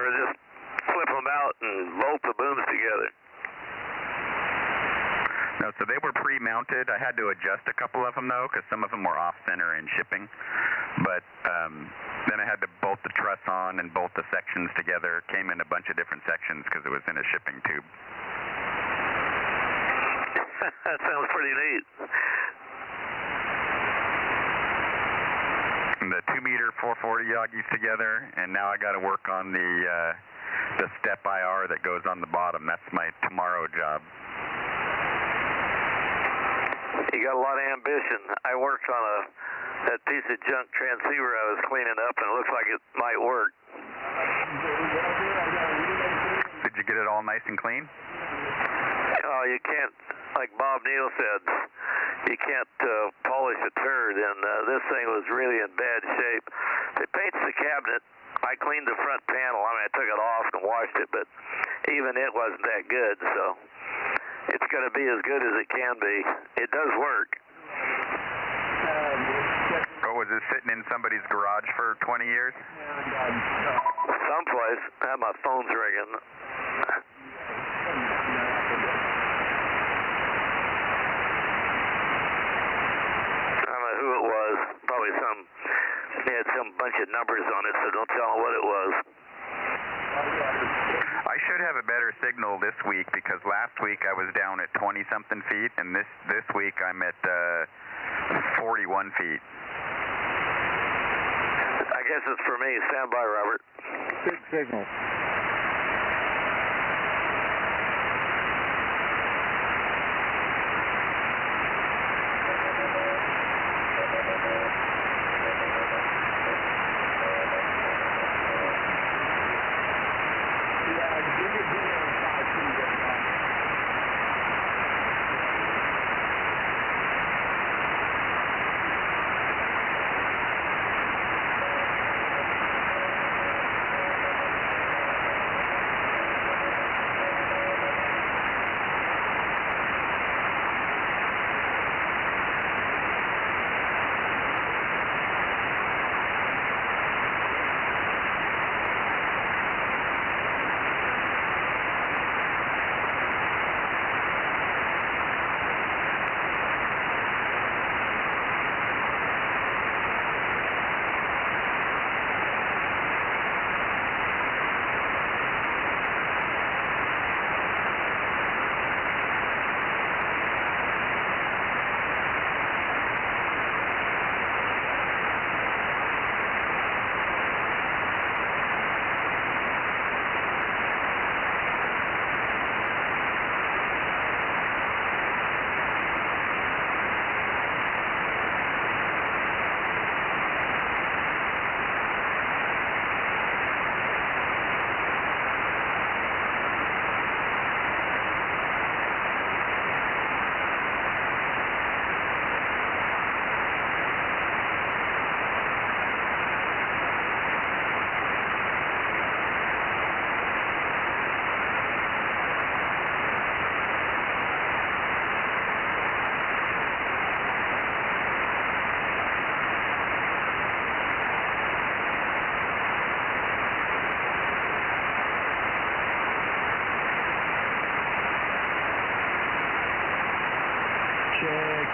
or just flip them out and bolt the booms together? No, so they were pre-mounted. I had to adjust a couple of them, though, because some of them were off-center in shipping. But then I had to bolt the truss on and bolt the sections together. Came in a bunch of different sections because it was in a shipping tube. That sounds pretty neat. The 2-meter 440 Yagis together, and now I got to work on the step IR that goes on the bottom. That's my tomorrow job. You got a lot of ambition. I worked on that piece of junk transceiver I was cleaning up, and it looks like it might work. Did you get it all nice and clean? Oh, you can't, like Bob Neal said, you can't polish a turd, and this thing was really in bad shape. It paints the cabinet. I cleaned the front panel. I mean, I took it off and washed it, but even it wasn't that good, so it's going to be as good as it can be. It does work. Oh, was it sitting in somebody's garage for 20 years? Someplace. My phone's ringing. I don't know who it was. Probably they had some bunch of numbers on it, so don't tell them what it was. I should have a better signal this week because last week I was down at 20-something feet, and this week I'm at 41 feet. I guess it's for me. Stand by, Robert. Big signal.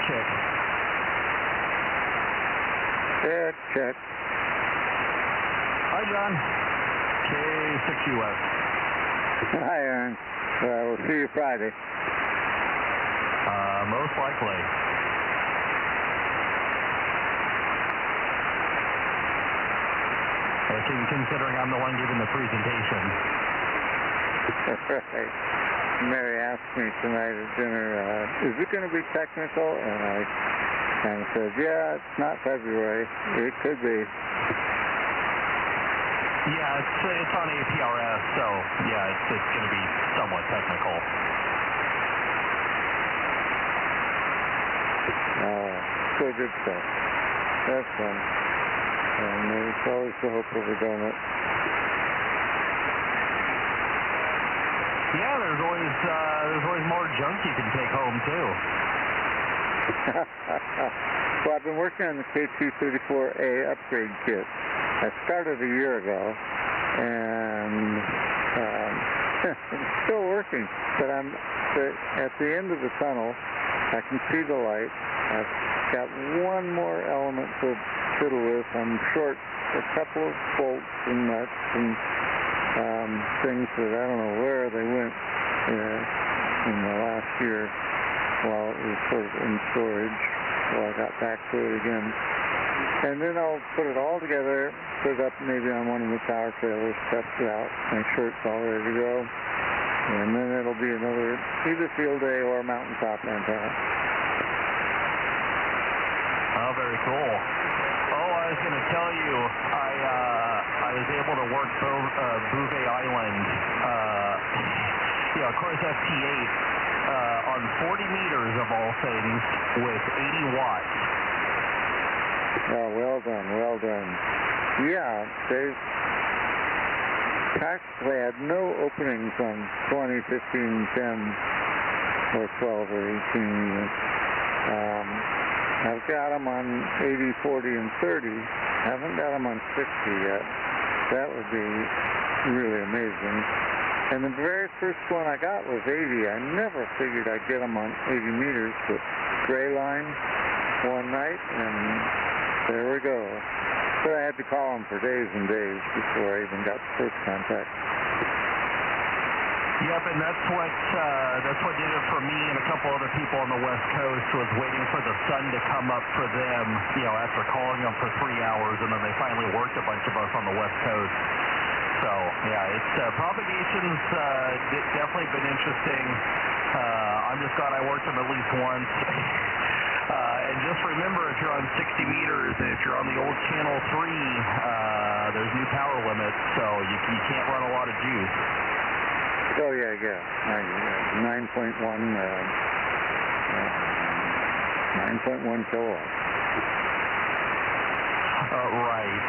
Check. Check. Hi, John. K6US. Hi, Aaron. We'll see you Friday. Most likely. Considering I'm the one giving the presentation. Right. Mary asked me tonight at dinner, is it going to be technical? And I kind of said, yeah, it's not February. It could be. Yeah, it's on APRS, so yeah, it's going to be somewhat technical. So good stuff. That's fun. And there's always the hope of a donut. Yeah, there's always more junk you can take home too. Well, I've been working on the K234A upgrade kit. I started a year ago, and it's still working. But at the end of the tunnel. I can see the light. I've got one more element to fiddle with. I'm short a couple of bolts and nuts and things that I don't know where they went in the last year while it was sort of in storage. Well, I got back to it again. And then I'll put it all together, put it up maybe on one of the power trailers, test it out, make sure it's all ready to go. And then it'll be another either field day or mountaintop antenna. Oh, very cool. Oh, I was going to tell you, I was able to work Bouvet Island, of course FT8, on 40 meters of all things with 80 watts. Oh, well done, well done. Yeah, they've practically had no openings on 20, 15, 10, or 12 or 18 units. I've got them on 80, 40, and 30. Haven't got them on 60 yet. That would be really amazing. And the very first one I got was 80. I never figured I'd get them on 80 meters, but gray line one night, and there we go. But I had to call them for days and days before I even got the first contact. Yep, and that's what did it for me and a couple other people on the West Coast, was waiting for the sun to come up for them, after calling them for 3 hours, and then they finally worked a bunch of us on the West Coast. So, yeah, it's propagation's definitely been interesting. I'm just glad I worked them at least once. And just remember, if you're on 60 meters, and if you're on the old Channel 3, there's new power limits, so you can't run a lot of juice. Oh, yeah. 9.1 kilowatts. Right.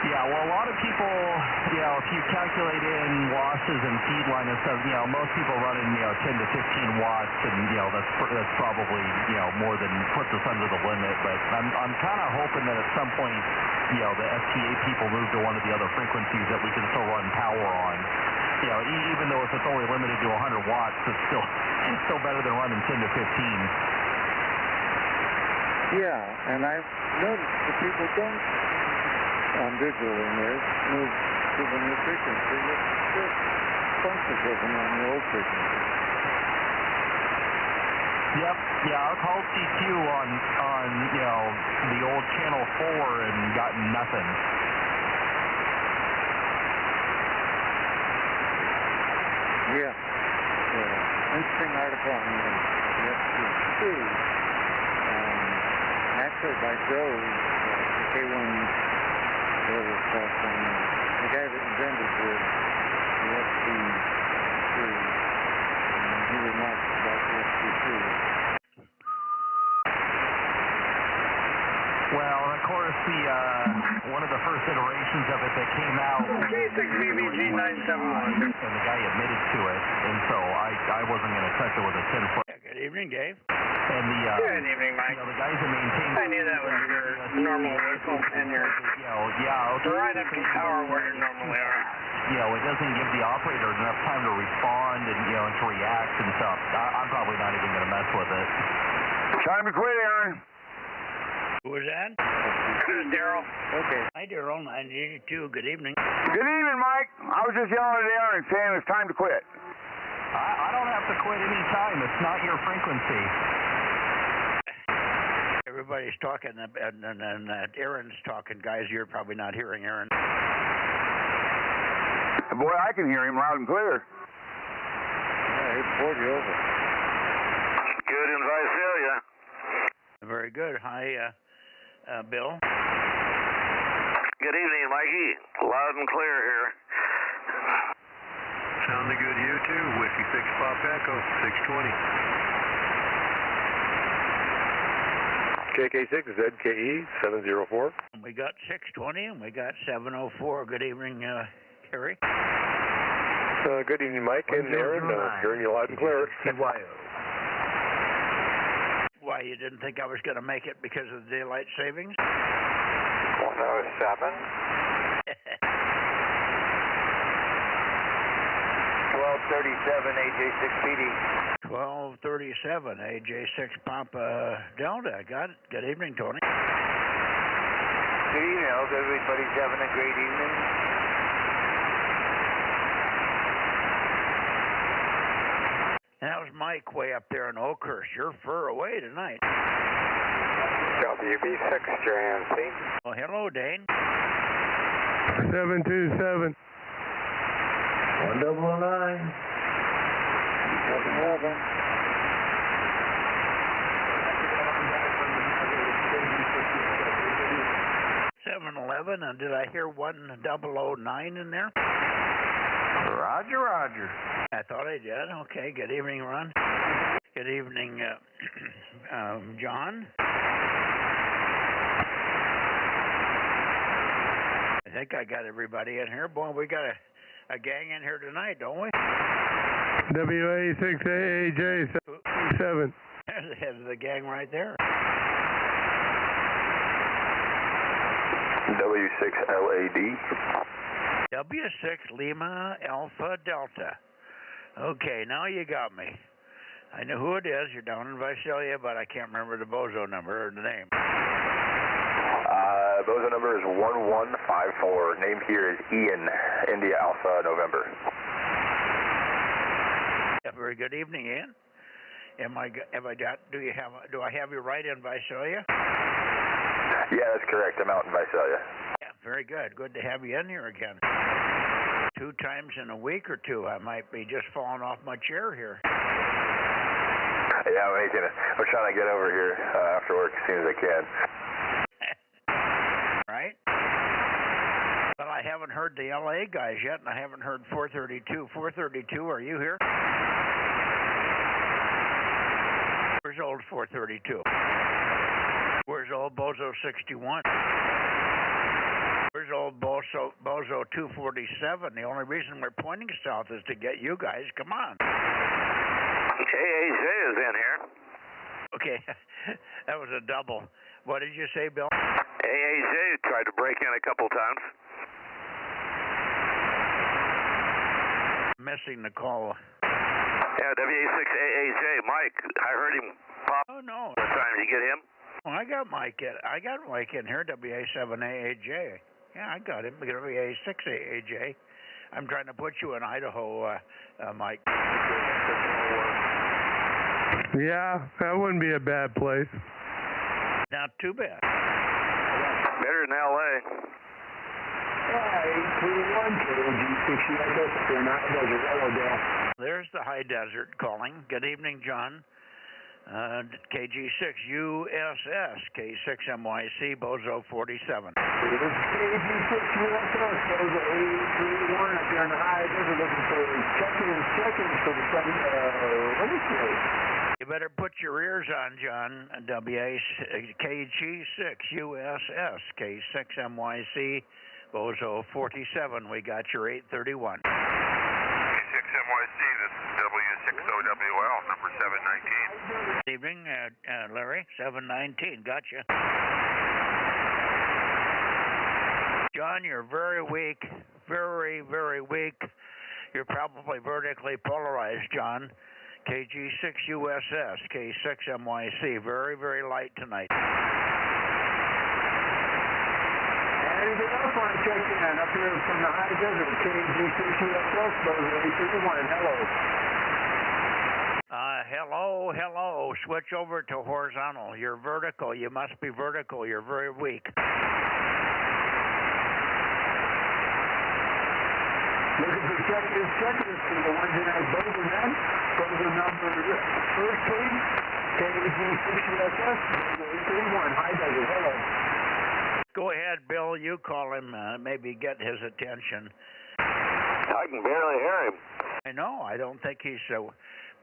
Yeah, well, a lot of people, if you calculate in losses and feed line and stuff, most people run in, 10 to 15 watts, and, that's probably, more than puts us under the limit. But I'm kind of hoping that at some point, the FTA people move to one of the other frequencies that we can still run power on. Even though if it's only limited to 100 watts, it's still better than running 10 to 15. Yeah, and I've noticed that people don't on digital images move to the new frequency. It's just bunches of them on the old frequency. Yep. Yeah, I called CQ on the old Channel 4 and got nothing. Yeah. Interesting article on the FT2. Actually, by Joe, the K1 whatever stuff, the guy that invented the FT3, and he remarked about the FT2. Well, of course, one of the first iterations of it that came out, K6BBG971. and the guy admitted to it, and so I wasn't going to touch it with a 10-foot. Good evening, Dave. And Good evening, Mike. the guys that maintain. I knew that was your normal whistle and your right up in power where you normally are. It doesn't give the operator enough time to respond and and to react and stuff. I'm probably not even going to mess with it. Time to quit, Aaron. Who was that? This is Daryl. Okay. Hi, Daryl. 982. Good evening. Good evening, Mike. I was just yelling at Aaron saying it's time to quit. I don't have to quit any time. It's not your frequency. Everybody's talking, and Aaron's talking. Guys, you're probably not hearing Aaron. Boy, I can hear him loud and clear. Yeah, he's 40 over. Good in Visalia. Very good. Hi, Bill. Good evening, Mikey. Loud and clear here. Sounding good here too. Whiskey 6 Pop Echo 620. KK6 ZKE 704. We got 620 and we got 704. Good evening, Harry. Good evening, Mike and Aaron. Hearing you loud and clear. Why, you didn't think I was going to make it because of the daylight savings? 107. 1237 AJ6 PD. 1237 AJ6 Papa Delta. Got it. Good evening, Tony. Good evening. I hope everybody's having a great evening. That was Mike way up there in Oakhurst. You're fur away tonight. WB6, JNC. Well, hello, Dane. 727. 1009. 711. And did I hear 1009 in there? Roger, roger. I thought I did. Okay. Good evening, Ron. Good evening, John. I think I got everybody in here. Boy, we got a gang in here tonight, don't we? WA6AAJ7. There's the head of the gang right there. W6LAD. W6 Lima Alpha Delta. Okay, now you got me. I know who it is. You're down in Visalia, but I can't remember the Bozo number or the name. Bozo number is 1154. Name here is Ian, India Alpha November. Yeah, very good evening, Ian. Do I have you right in Visalia? Yeah, that's correct. I'm out in Visalia. Yeah, very good. Good to have you in here again. 2 times in a week or two, I might be just falling off my chair here. Yeah, I'm trying to get over here after work as soon as I can. Right? But I haven't heard the LA guys yet, and I haven't heard 432. 432, are you here? Where's old 432? Where's old Bozo 61? Where's old Bozo 247? The only reason we're pointing south is to get you guys. Come on. AAJ is in here. Okay, that was a double. What did you say, Bill? AAJ tried to break in a couple times. Missing the call. Yeah, WA6AAJ. Mike, I heard him pop. Oh, no. What time did you get him? Well, I got Mike in here, WA7AAJ. Yeah, I got him, WA6AAJ. I'm trying to put you in Idaho, Mike. Yeah, that wouldn't be a bad place. Not too bad. Better than LA. There's the high desert calling. Good evening, John. KG6 USS, K6MYC, Bozo 47. KG6 USS, Bozo 831 up here on the high desert looking for seconds for the sun release rate. You better put your ears on, John. KG6 USS, K6MYC, Bozo 47. We got your 831. K6MYC, this is W6OWL, number 719. Good evening, Larry. 719. Gotcha. John, you're very weak. Very, very weak. You're probably vertically polarized, John. KG6 USS, K6MYC. Very, very light tonight. Anything else want to check in up here from the high desert? KG6 USS, Bozo 831. Hello. Hello. Switch over to horizontal. You're vertical. You must be vertical. You're very weak. Looking for seconds for the ones that have Bozo Net. Bozo number first page, KG6 USS, Bozo 831. High desert. Hello. Go ahead, Bill. You call him. Maybe get his attention. I can barely hear him. I know. I don't think he's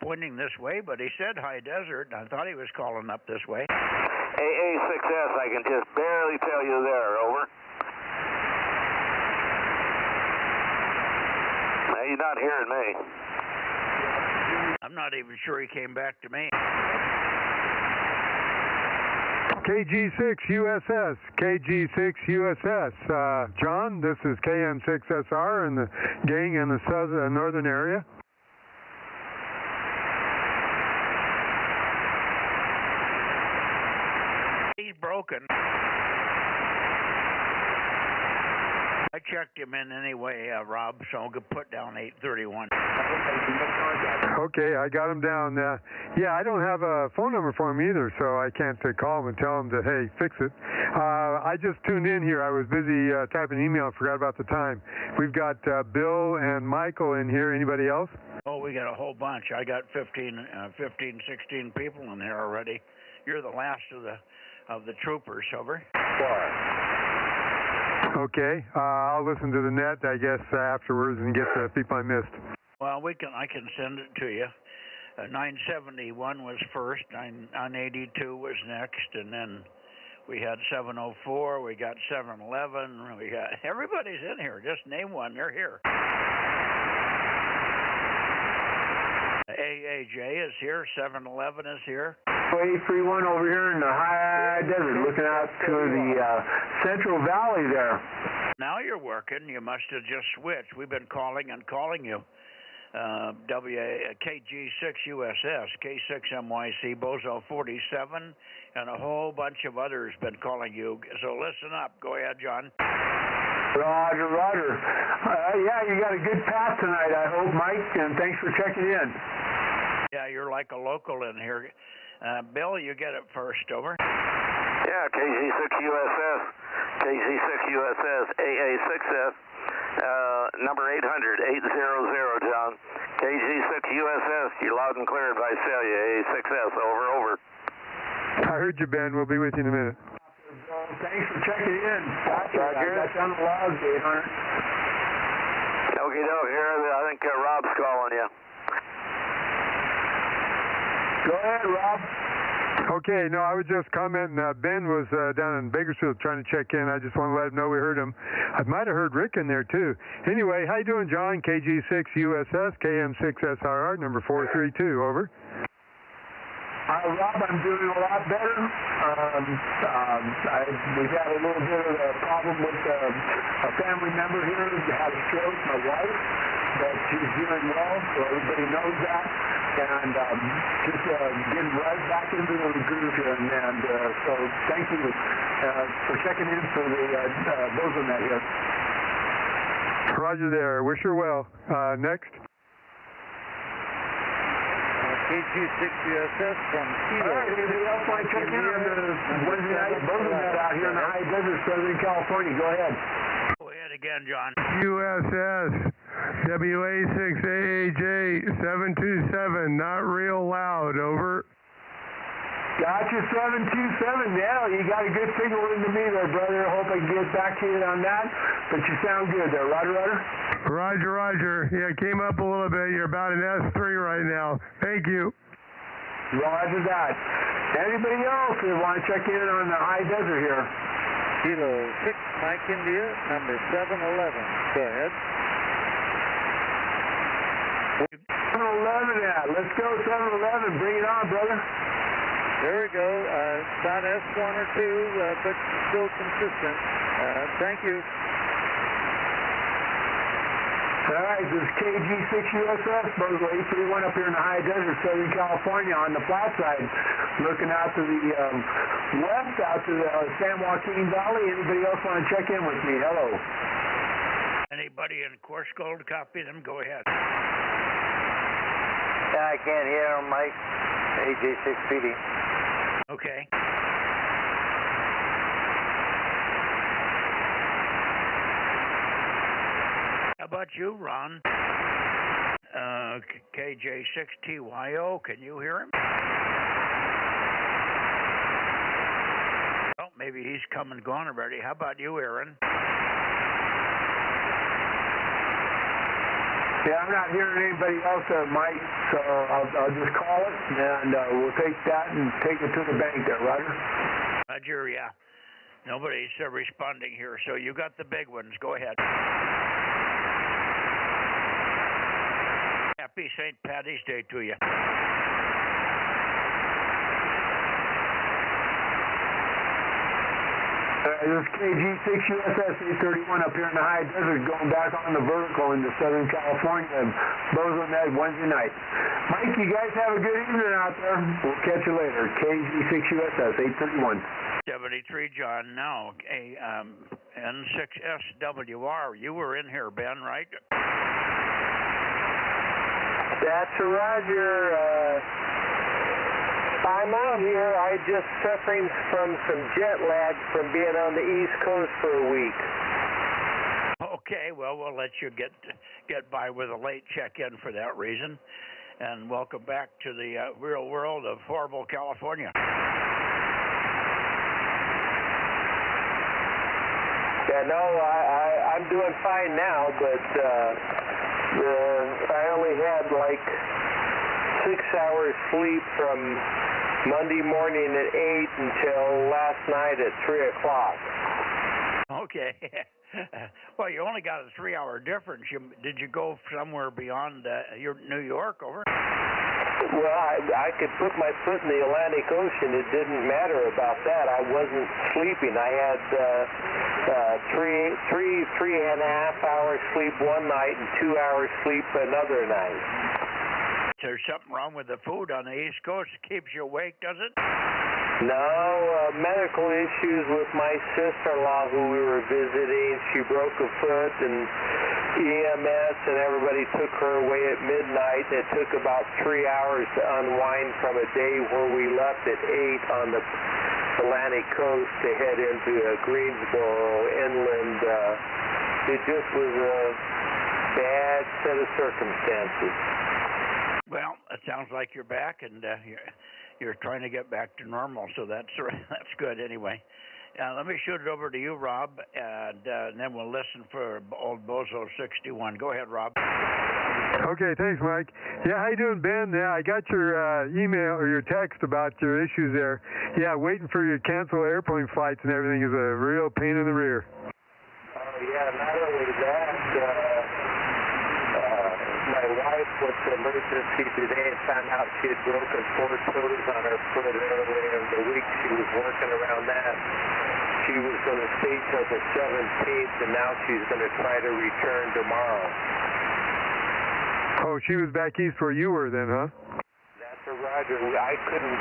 pointing this way, but he said high desert. I thought he was calling up this way. AA6S, I can just barely tell you there. Over. Now, you're not hearing me. I'm not even sure he came back to me. KG6 USS, KG6 USS. John, this is KM6SR and the gang in the northern area. broken. I checked him in anyway, Rob, so I'll put down 831. Okay, I got him down. Yeah, I don't have a phone number for him either, so I can't call him and tell him to, hey, fix it. I just tuned in here. I was busy typing email and forgot about the time. We've got Bill and Michael in here. Anybody else? Oh, we got a whole bunch. I got 15, 16 people in here already. You're the last of the troopers, over. Okay, I'll listen to the net, I guess, afterwards and get the people I missed. Well, I can send it to you. 971 was first, 982 was next, and then we had 704, we got 711, we got everybody's in here. Just name one, they're here. AAJ is here, 711 is here. 831 over here in the high desert, looking out to the Central Valley there. Now you're working. You must have just switched. We've been calling and calling you. KG6USS, K6MYC, Bozo 47, and a whole bunch of others been calling you. So listen up. Go ahead, John. Roger, roger. Yeah, you got a good path tonight, I hope, Mike, and thanks for checking in. Yeah, you're like a local in here. Bill, you get it first, over. Yeah, KG6USS, KG6USS, AA6S, number 800-800, John. KG6USS, you're loud and clear, advise failure, AA6S, over. I heard you, Ben. We'll be with you in a minute. Thanks for checking in. Gotcha. That's on the log, 800. Okay, here, I think Rob's calling you. Go ahead, Rob. Okay, no, I was just commenting. Ben was down in Bakersfield trying to check in. I just want to let him know we heard him. I might have heard Rick in there, too. Anyway, how you doing, John? KG6USS, KM6SRR, number 432, over. Rob, I'm doing a lot better. We had a little bit of a problem with a family member here who had a stroke, my wife, but she's doing well, so everybody knows that. And just getting right back into the groove here. And so thank you for checking in for the Bozo Net here. Roger there. Wish her well. Next. KG6USS from Kilo. All right, anybody else want to check in on the Wednesday night Bozo Net out here in the high desert, Southern California? Go ahead. Go ahead again, John. USS WA6AAJ 727, not real loud, over. Gotcha, 727. Yeah, you got a good signal into me there, brother. Hope I can get back to you on that, but you sound good there. Roger, roger? Roger. Yeah, came up a little bit. You're about an S3 right now. Thank you. Roger that. Anybody else that want to check in on the high desert here? Kilo 6, Mike India, number 711. Go ahead. 711 at. Let's go 711. Bring it on, brother. There we go. About S1 or 2, but still consistent. Thank you. All right, this is KG6USS, Bozo 831 up here in the high desert, Southern California on the flat side. Looking out to the west, out to the San Joaquin Valley. Anybody else want to check in with me? Hello. Anybody in course gold copy them? Go ahead. Yeah, I can't hear him, Mike. AJ6PD. Okay. How about you, Ron? KJ6TYO, can you hear him? Oh, maybe he's come and gone already. How about you, Aaron? Yeah, I'm not hearing anybody else, Mike, so I'll just call it, and we'll take that and take it to the bank there, Roger? Roger, yeah. Nobody's responding here, so you got the big ones. Go ahead. Happy St. Patty's Day to you. This is KG6USS 831 up here in the high desert, going back on the vertical into Southern California. Bozo Net Wednesday night. Mike, you guys have a good evening out there. We'll catch you later. KG6USS 831. 73, John. Now, N6SWR. You were in here, Ben, right? That's a Roger. I'm out here. I'm just suffering from some jet lag from being on the East Coast for a week. Okay, well, we'll let you get by with a late check-in for that reason. And welcome back to the real world of horrible California. Yeah, no, I'm doing fine now, but I only had like 6 hours sleep from Monday morning at 8 until last night at 3 o'clock. Okay. Well, you only got a 3-hour difference. Did you go somewhere beyond your New York over? Well, I could put my foot in the Atlantic Ocean. It didn't matter about that. I wasn't sleeping. I had three and a half hours sleep one night and 2 hours sleep another night. There's something wrong with the food on the East Coast. It keeps you awake, does it? No, medical issues with my sister-in-law who we were visiting. She broke a foot, and EMS and everybody took her away at midnight. It took about 3 hours to unwind from a day where we left at 8 on the Atlantic coast to head into Greensboro inland. It just was a bad set of circumstances. Well, it sounds like you're back, and you're trying to get back to normal, so that's good anyway. Let me shoot it over to you, Rob, and then we'll listen for old Bozo 61. Go ahead, Rob. Okay, thanks, Mike. Yeah, how you doing, Ben? Yeah, I got your email or your text about your issues there. Yeah, waiting for you to cancel airplane flights and everything is a real pain in the rear. Oh, yeah, not only that, my wife went to emergency today and found out she had broken 4 toes on her foot earlier in the week. She was working around that. She was going to stay till the 17th, and now she's going to try to return tomorrow. Oh, she was back east where you were then, huh? That's a Roger. I couldn't,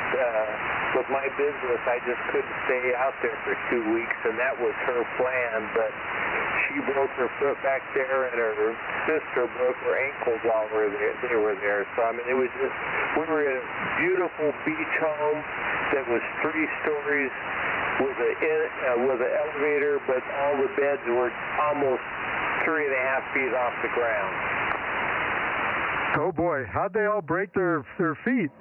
with my business, I just couldn't stay out there for 2 weeks, and that was her plan, but she broke her foot back there, and her sister broke her ankles while they were there. So, I mean, it was just, we were in a beautiful beach home that was 3 stories with an elevator, but all the beds were almost 3.5 feet off the ground. Oh boy, how'd they all break their feet?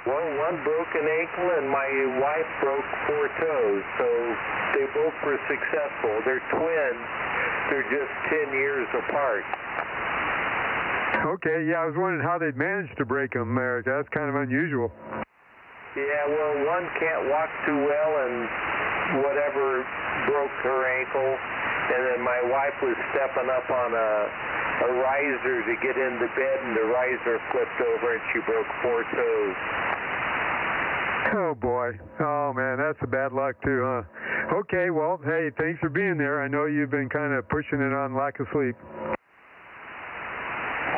Well, one broke an ankle and my wife broke 4 toes, so they both were successful. They're twins. They're just 10 years apart. Okay, yeah, I was wondering how they'd managed to break them, Eric. That's kind of unusual. Yeah, well, one can't walk too well and whatever broke her ankle, and then my wife was stepping up on a riser to get into bed, and the riser flipped over and she broke 4 toes. Oh boy. Oh man, that's a bad luck too, huh? Okay, well, hey, thanks for being there. I know you've been kind of pushing it on lack of sleep.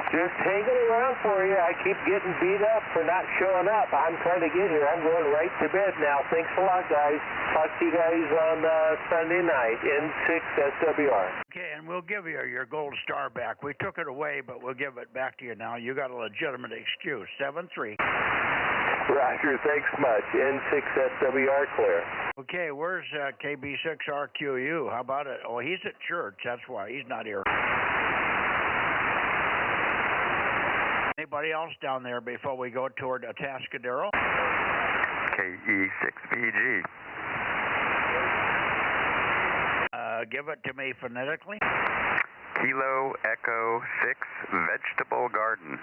Just hanging around for you. I keep getting beat up for not showing up. I'm trying to get here. I'm going right to bed now. Thanks a lot, guys. Talk to you guys on Sunday night, N6SWR. Okay, and we'll give you your gold star back. We took it away, but we'll give it back to you now. You got a legitimate excuse. 7-3. Roger, thanks much. N6SWR clear. Okay, where's KB6RQU? How about it? Oh, he's at church. That's why he's not here. Anybody else down there before we go toward Atascadero? KE6VG. Give it to me phonetically. Kilo Echo 6 Vegetable Garden.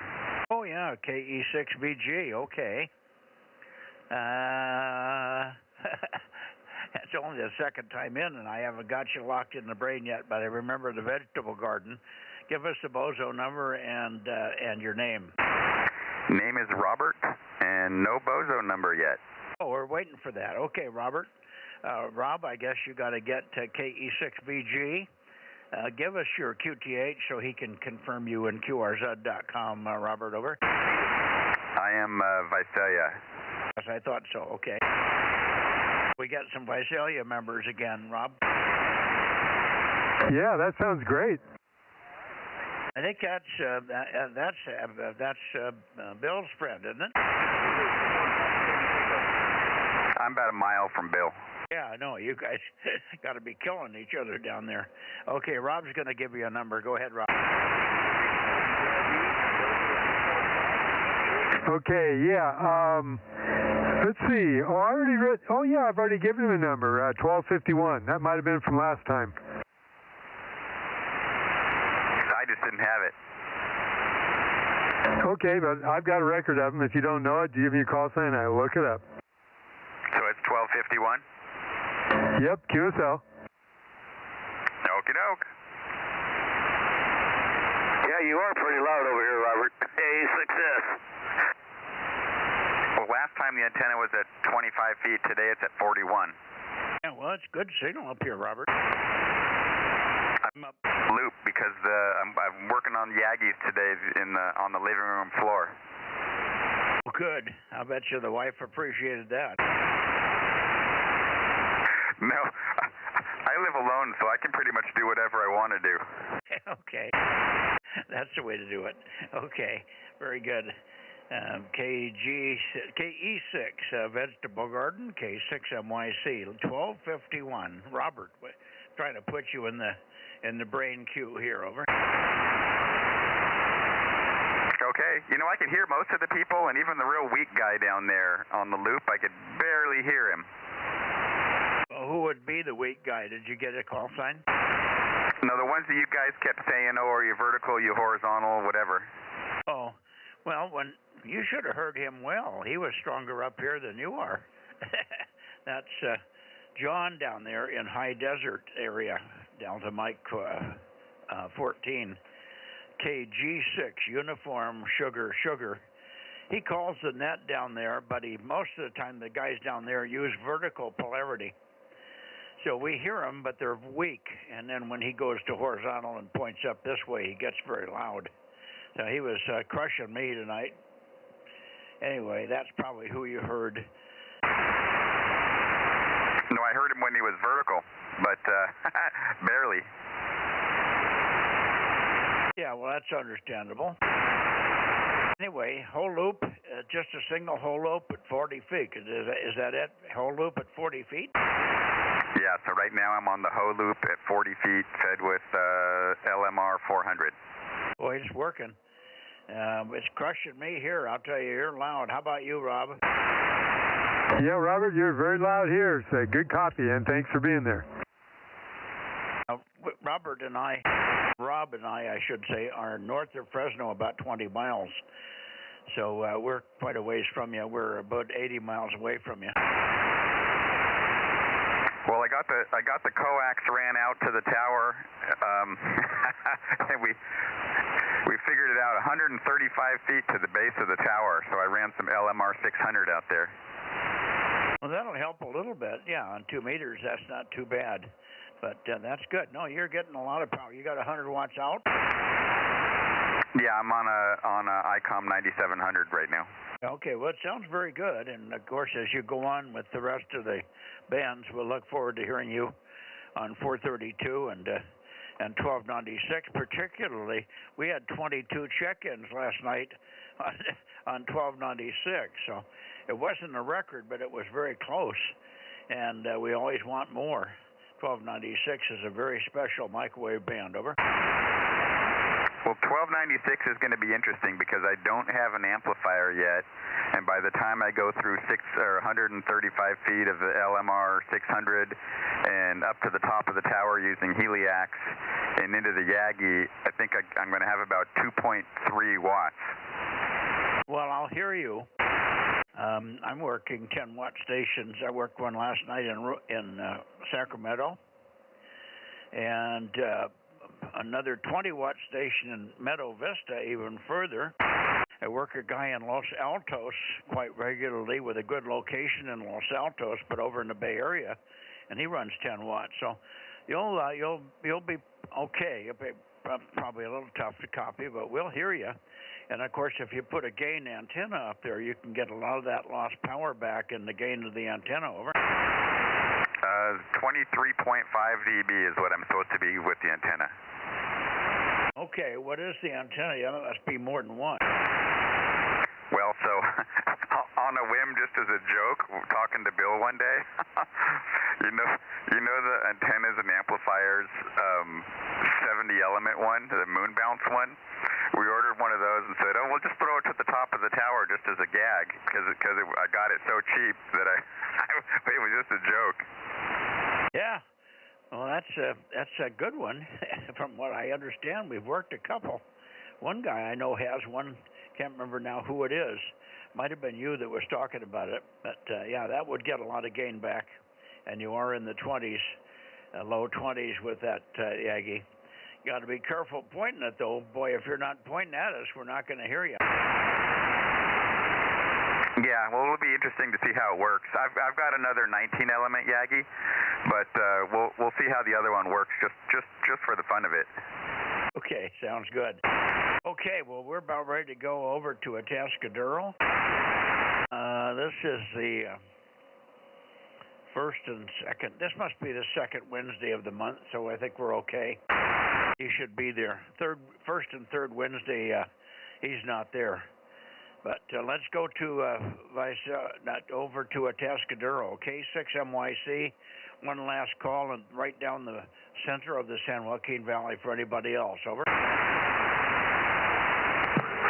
Oh, yeah, KE6VG. Okay. It's only the second time in, and I haven't got you locked in the brain yet, but I remember the vegetable garden. Give us the Bozo number and your name. Name is Robert, and no Bozo number yet. Oh, we're waiting for that. Okay, Robert. Rob, I guess you got to get to KE6VG. Give us your QTH so he can confirm you in QRZ.com, Robert, over. I am Visalia. Yes, I thought so. Okay. We got some Visalia members again, Rob. Yeah, that sounds great. I think that's Bill's friend, isn't it? I'm about a mile from Bill. Yeah, I know. You guys got to be killing each other down there. Okay, Rob's going to give you a number. Go ahead, Rob. Okay, yeah. Let's see. Oh, I've already given him a number. 1251. That might have been from last time. I just didn't have it. Okay, but I've got a record of him. If you don't know it, give me a call sign. I'll look it up. So it's 1251? Yep, QSL. Okie doke. Yeah, you are pretty loud over here, Robert. A6S. Well, last time the antenna was at 25 feet. Today it's at 41. Yeah, well, it's good signal up here, Robert. I'm up loop because I'm working on Yagis today on the living room floor. Good. I bet you the wife appreciated that. No, I live alone, so I can pretty much do whatever I want to do. Okay. That's the way to do it. Okay. Very good. KE6 Vegetable Garden, K6MYC, 1251. Robert, trying to put you in the brain queue here. Over. Okay. You know, I could hear most of the people, and even the real weak guy down there on the loop, I could barely hear him. Well, who would be the weak guy? Did you get a call sign? No, the ones that you guys kept saying, oh, are you vertical, you horizontal, whatever. Oh, well, you should have heard him well. He was stronger up here than you are. That's John down there in High Desert area, Delta Mike 14. KG6, Uniform Sugar. He calls the net down there, but most of the time the guys down there use vertical polarity. So we hear them, but they're weak. And then when he goes to horizontal and points up this way, he gets very loud. So he was crushing me tonight. Anyway, that's probably who you heard. No, I heard him when he was vertical, but barely. Yeah, well, that's understandable. Anyway, whole loop, just a single whole loop at 40 feet. Is that it? Whole loop at 40 feet? Yeah, so right now I'm on the whole loop at 40 feet, fed with LMR 400. Boy, it's working. It's crushing me here. I'll tell you, you're loud. How about you, Rob? Yeah, Robert, you're very loud here. It's a good copy, and thanks for being there. Rob and I should say, are north of Fresno about 20 miles. So we're quite a ways from you. We're about 80 miles away from you. Well, I got the coax ran out to the tower, and we figured it out 135 feet to the base of the tower. So I ran some LMR 600 out there. Well, that'll help a little bit. Yeah, on 2 meters, that's not too bad. But that's good. No, you're getting a lot of power. You got 100 watts out? Yeah, I'm on a ICOM 9700 right now. Okay, well, it sounds very good. And, of course, as you go on with the rest of the bands, we'll look forward to hearing you on 432 and 1296. Particularly, we had 22 check-ins last night on 1296. So it wasn't a record, but it was very close. And we always want more. 1296 is a very special microwave band. Over. Well, 1296 is going to be interesting because I don't have an amplifier yet, and by the time I go through 135 feet of the LMR 600 and up to the top of the tower using heliacs and into the Yagi, I think I'm going to have about 2.3 watts. Well, I'll hear you. I'm working 10-watt stations. I worked one last night in Sacramento, and another 20-watt station in Meadow Vista, even further. I work a guy in Los Altos quite regularly with a good location in Los Altos, but over in the Bay Area, and he runs 10 watts. So you'll be okay. You'll be probably a little tough to copy, but we'll hear you. And of course, if you put a gain antenna up there, you can get a lot of that lost power back in the gain of the antenna. Over. 23.5 dB is what I'm supposed to be with the antenna. Okay, what is the antenna? Yeah, that must be more than one. Well, so on a whim, just as a joke, talking to Bill one day, you know the antennas and amplifiers, 70 element one, the moon bounce one. We ordered one of those and said, oh, we'll just throw it to the top of the tower just as a gag because I got it so cheap that it was just a joke. Yeah. Well, that's a good one. From what I understand, we've worked a couple. One guy I know has one. Can't remember now who it is. Might have been you that was talking about it. But yeah, that would get a lot of gain back. And you are in the 20s, low 20s with that Yagi. You got to be careful pointing it, though. Boy, if you're not pointing at us, we're not going to hear you. Yeah, well, it'll be interesting to see how it works. I've got another 19 element Yagi, but we'll see how the other one works just for the fun of it. Okay, sounds good. Okay, well, we're about ready to go over to Atascadero. This is the first and second. This must be the second Wednesday of the month, so I think we're okay. He should be there. First and third Wednesday, he's not there. But let's go to over to Atascadero, K6MYC. One last call, and right down the center of the San Joaquin Valley for anybody else. Over.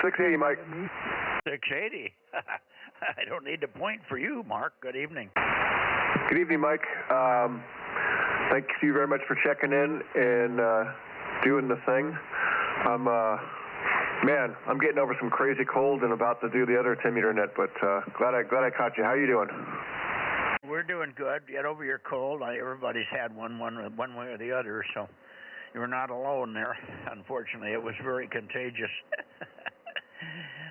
680, Mike. 680. I don't need to point for you, Mark. Good evening. Good evening, Mike. Thank you very much for checking in and doing the thing. I'm getting over some crazy cold and about to do the other 10-meter net, but glad I caught you. How are you doing? We're doing good. Get over your cold. Everybody's had one way or the other, so you're not alone there. Unfortunately, it was very contagious.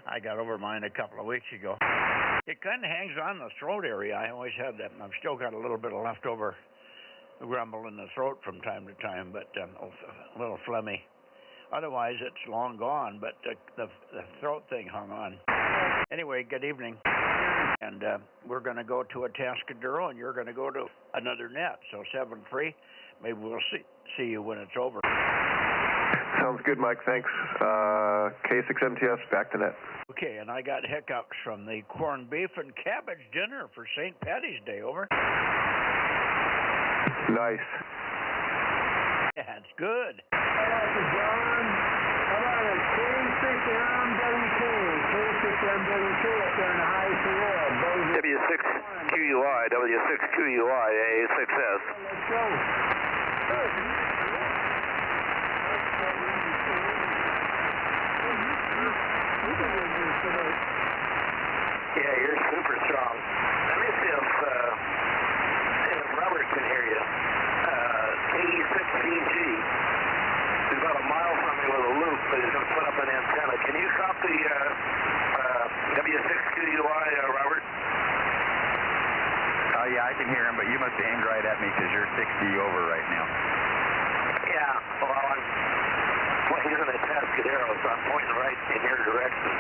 I got over mine a couple of weeks ago. It kind of hangs on the throat area. I always have that. I've still got a little bit of leftover grumble in the throat from time to time, but a little phlegmy. Otherwise, it's long gone, but the throat thing hung on. Anyway, good evening. And we're going to go to Atascadero, and you're going to go to another net. So 7-3. Maybe we'll see you when it's over. Sounds good, Mike. Thanks. K6MTS, back to net. Okay, and I got hiccups from the corned beef and cabbage dinner for St. Patty's Day. Over. Nice. That's good. How about the John? How about a K6MWK? K6MWK up there in the high floor. W6QUI, W6QUI, A6S. Let's go. Yeah, you're super strong. Let me see if Robert can hear you. KE6VG. He's about a mile from me with a loop, but he's going to put up an antenna. Can you copy W6QUI, Robert? Yeah, I can hear him, but you must have aimed right at me because you're 60 over right now. Yeah, well, he's in Atascadero, so I'm pointing right in your direction.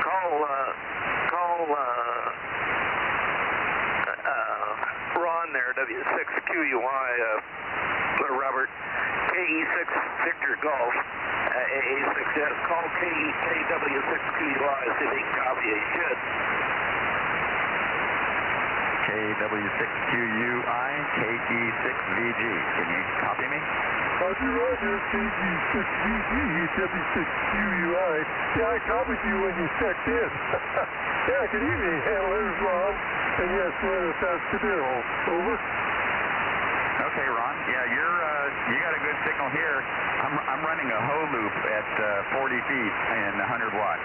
Call Ron there, W6QUI, Robert, KE6 Victor Golf, A6S. Call KW6QUI, see if he can copy it. He should. KW6QUI, KE6VG. Can you copy me? Roger, Roger, KG6VG, W6QUI. Yeah, I copied you when you checked in. Yeah, good evening. Hello, there's Ron. And yes, we're in Atascadero. Over. Okay, Ron. Yeah, you got a good signal here. I'm running a hoe loop at 40 feet and 100 watts.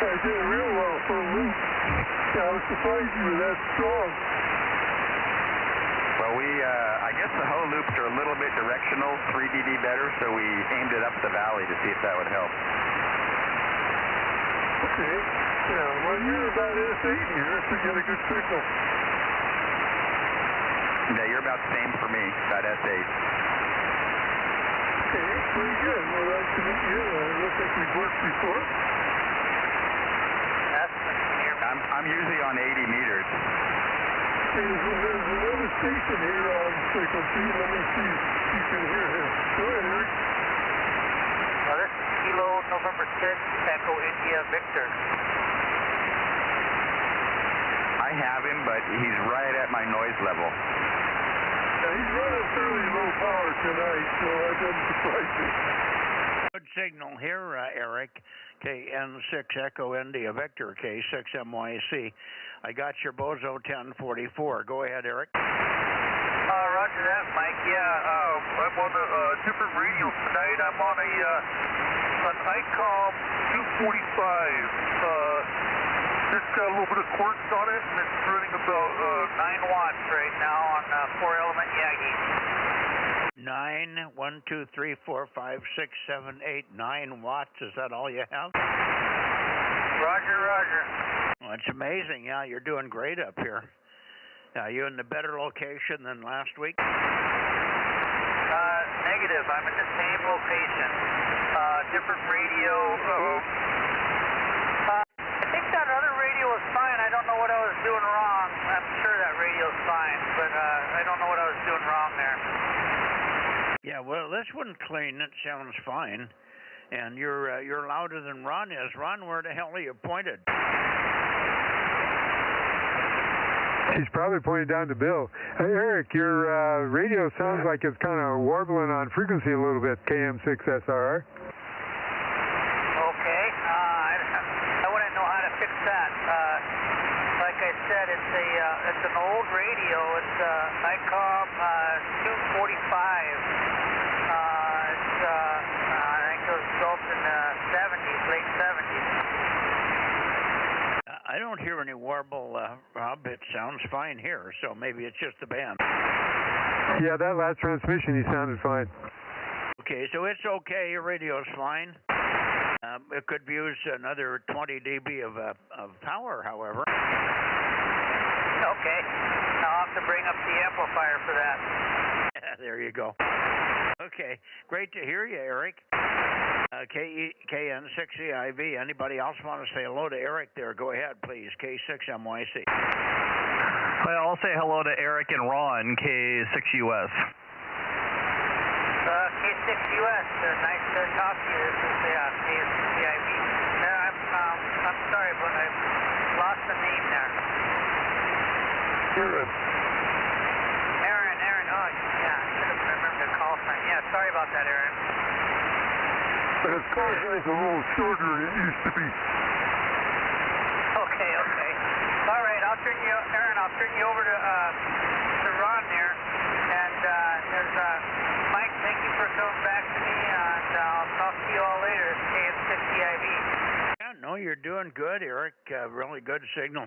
I did it real well for a loop. Yeah, I was surprised you were that strong. Well, I guess the hoe loops are a little bit directional, 3 dB better, so we aimed it up the valley to see if that would help. Okay. Yeah, well, you're about S8 here, so you got a good signal. Yeah, you're about the same for me, about S8. Okay, pretty good. Well, nice to meet you. It looks like we've worked before. I'm usually on 80 meters. There's another station here on frequency. Let me see if you can hear him. Go ahead, Eric. This is Kilo November 6, Echo India Victor. I have him, but he's right at my noise level. Yeah, he's running fairly low power tonight, so that doesn't surprise me. Good signal here, Eric. KN6 Echo India Victor, K6MYC. I got your Bozo 1044. Go ahead, Eric. Roger that, Mike. Yeah, I'm on a different radio tonight. I'm on an ICOM 245. It's got a little bit of quartz on it, and it's running about 9 watts right now on 4-element Yagi. 9, 1, 2, 3, 4, 5, 6, 7, 8, 9 watts. Is that all you have? Roger, roger. Well, it's amazing. Yeah, you're doing great up here. Are you in a better location than last week? Negative. I'm in the same location. Different radio. I think that other radio was fine. I don't know what I was doing wrong. I'm sure that radio's fine, but I don't know what I was doing wrong there. Yeah, well, this one clean. It sounds fine. And you're louder than Ron is. Ron, where the hell are you pointed? He's probably pointed down to Bill. Eric, your radio sounds like it's kind of warbling on frequency a little bit, KM6SRR. Okay. I wouldn't know how to fix that. Like I said, it's an old radio. It's ICOM 245. I think it was built in the 70s, late 70s. I don't hear any warble, Rob. It sounds fine here, so maybe it's just the band. Yeah, that last transmission, he sounded fine. Okay, so it's okay. Your radio's fine. It could use another 20 dB of power, however. Okay. I'll have to bring up the amplifier for that. There you go. Okay, great to hear you, Eric. KN6EIV. Anybody else want to say hello to Eric there? Go ahead, please. K6MYC. Well, I'll say hello to Eric and Ron, K6US. K6US. Nice to talk to you. This is K6EIV. I'm sorry, but I lost the name there. Aaron. Aaron. Oh, yeah. I should have remembered the call sign. Yeah, sorry about that, Aaron. But his call sign's a little shorter than it used to be. Okay. All right, Aaron, I'll turn you over to Ron there. And there's Mike, thank you for coming back to me, and I'll talk to you all later. It's KM6EIV. Yeah, no, you're doing good, Eric. Really good signal.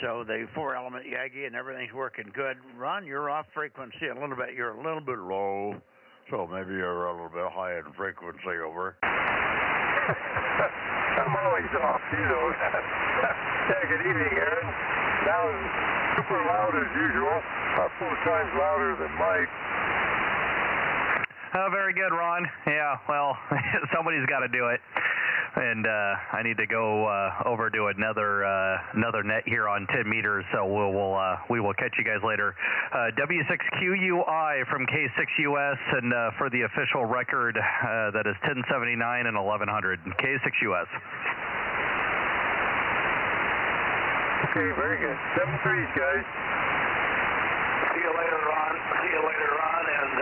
So the 4-element Yagi and everything's working good. Ron, you're off frequency a little bit. You're a little bit low. So maybe you're a little bit high in frequency over. I'm always off, you know that. Yeah, good evening, Aaron. Now super loud as usual. 4 times louder than Mike. Oh, very good, Ron. Yeah, well, somebody's got to do it. And I need to go over to another net here on 10 meters, so we will catch you guys later. W6QUI from K6US, and for the official record, that is 1079 and 1100. K6US. Okay, very good. 7-3, guys. See you later, Ron. And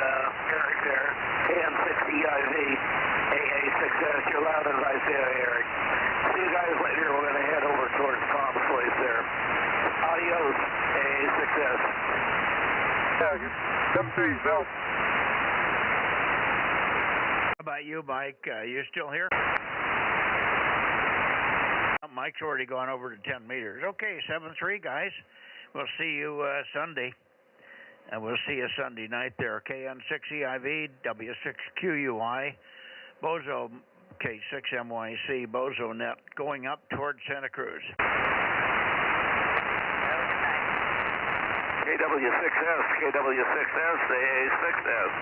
Eric there. KN6EIV. AA6S, you're loud as I say, Eric. See you guys later. We're going to head over towards Tom's place there. Adios, AA6S. Yeah, 7-3, Bill. How about you, Mike? You still here? Mike's already gone over to 10 meters. Okay, 7-3, guys. We'll see you Sunday. And we'll see you Sunday night there. KN6EIV, W6QUI. Bozo, K6MYC, Bozo Net, going up towards Santa Cruz. KW6S, AA6S.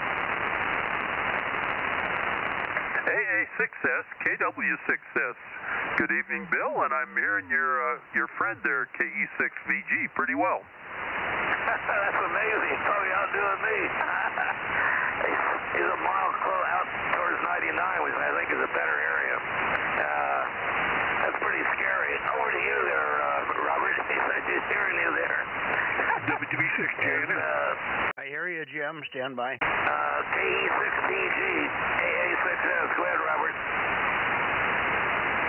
AA6S, KW6S. Good evening, Bill, and I'm hearing your friend there, KE6VG, pretty well. outdoing me. He's a mile out towards 99, which I think is a better area. That's pretty scary. Over to you there, Robert. He said he's hearing you there. WB6J. I hear you, Jim. Stand by. KE6DG, AA6S. Go ahead, Robert.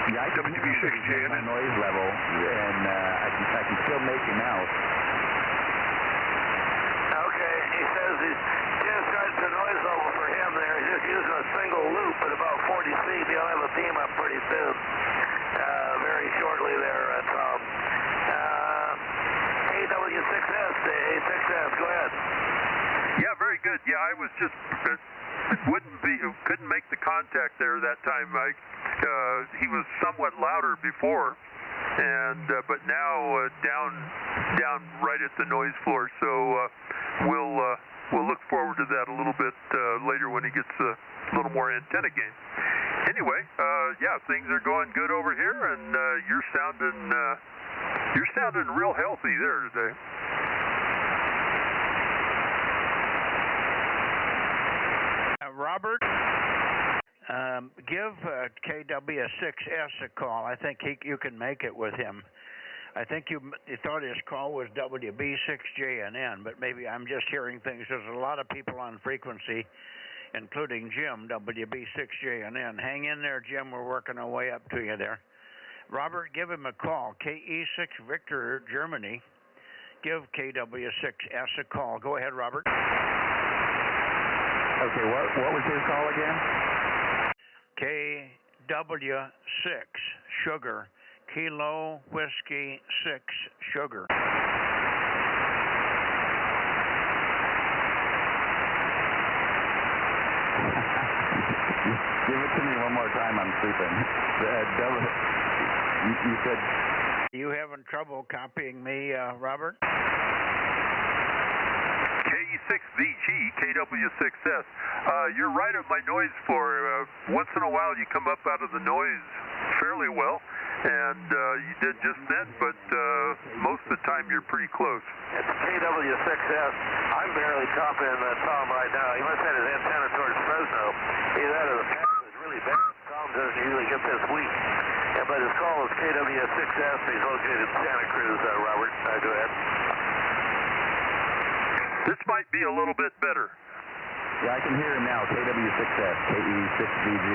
Yeah, I can WB6J. my noise level, and I can still make him out. Okay, he says he's just starting the noise level for him there. He's just using a single loop at about 40 feet. He'll have a beam up pretty soon. Very shortly there, Tom. AW6S, A6S, go ahead. Yeah, very good. Yeah, I was just couldn't make the contact there that time. He was somewhat louder before, and but now down right at the noise floor. So we'll look forward to that a little bit later when he gets a little more antenna gain. Anyway, yeah, things are going good over here, and you're sounding real healthy there today. Robert, give KW6S a call. I think you can make it with him. I think you thought his call was WB6JNN, but maybe I'm just hearing things. There's a lot of people on frequency, including Jim, WB6JNN. Hang in there, Jim. We're working our way up to you there. Robert, give him a call. KE6 Victor, Germany. Give KW6S a call. Go ahead, Robert. Okay, what was his call again? KW6 Sugar. Kilo Whiskey 6 Sugar. Give it to me one more time. I'm sleeping. You said... You having trouble copying me, Robert? KE6VG, KW6S. You're right at my noise floor. Once in a while you come up out of the noise fairly well, and you did just then, but most of the time you're pretty close. It's KW6S. I'm barely copying Tom right now. He must have his antenna towards Fresno. Either that or the path is really bad. Tom doesn't usually get this weak. Yeah, but his call is KW6S. He's located in Santa Cruz, Robert. Go ahead. This might be a little bit better. Yeah, I can hear him now. KW6S, KE6VG.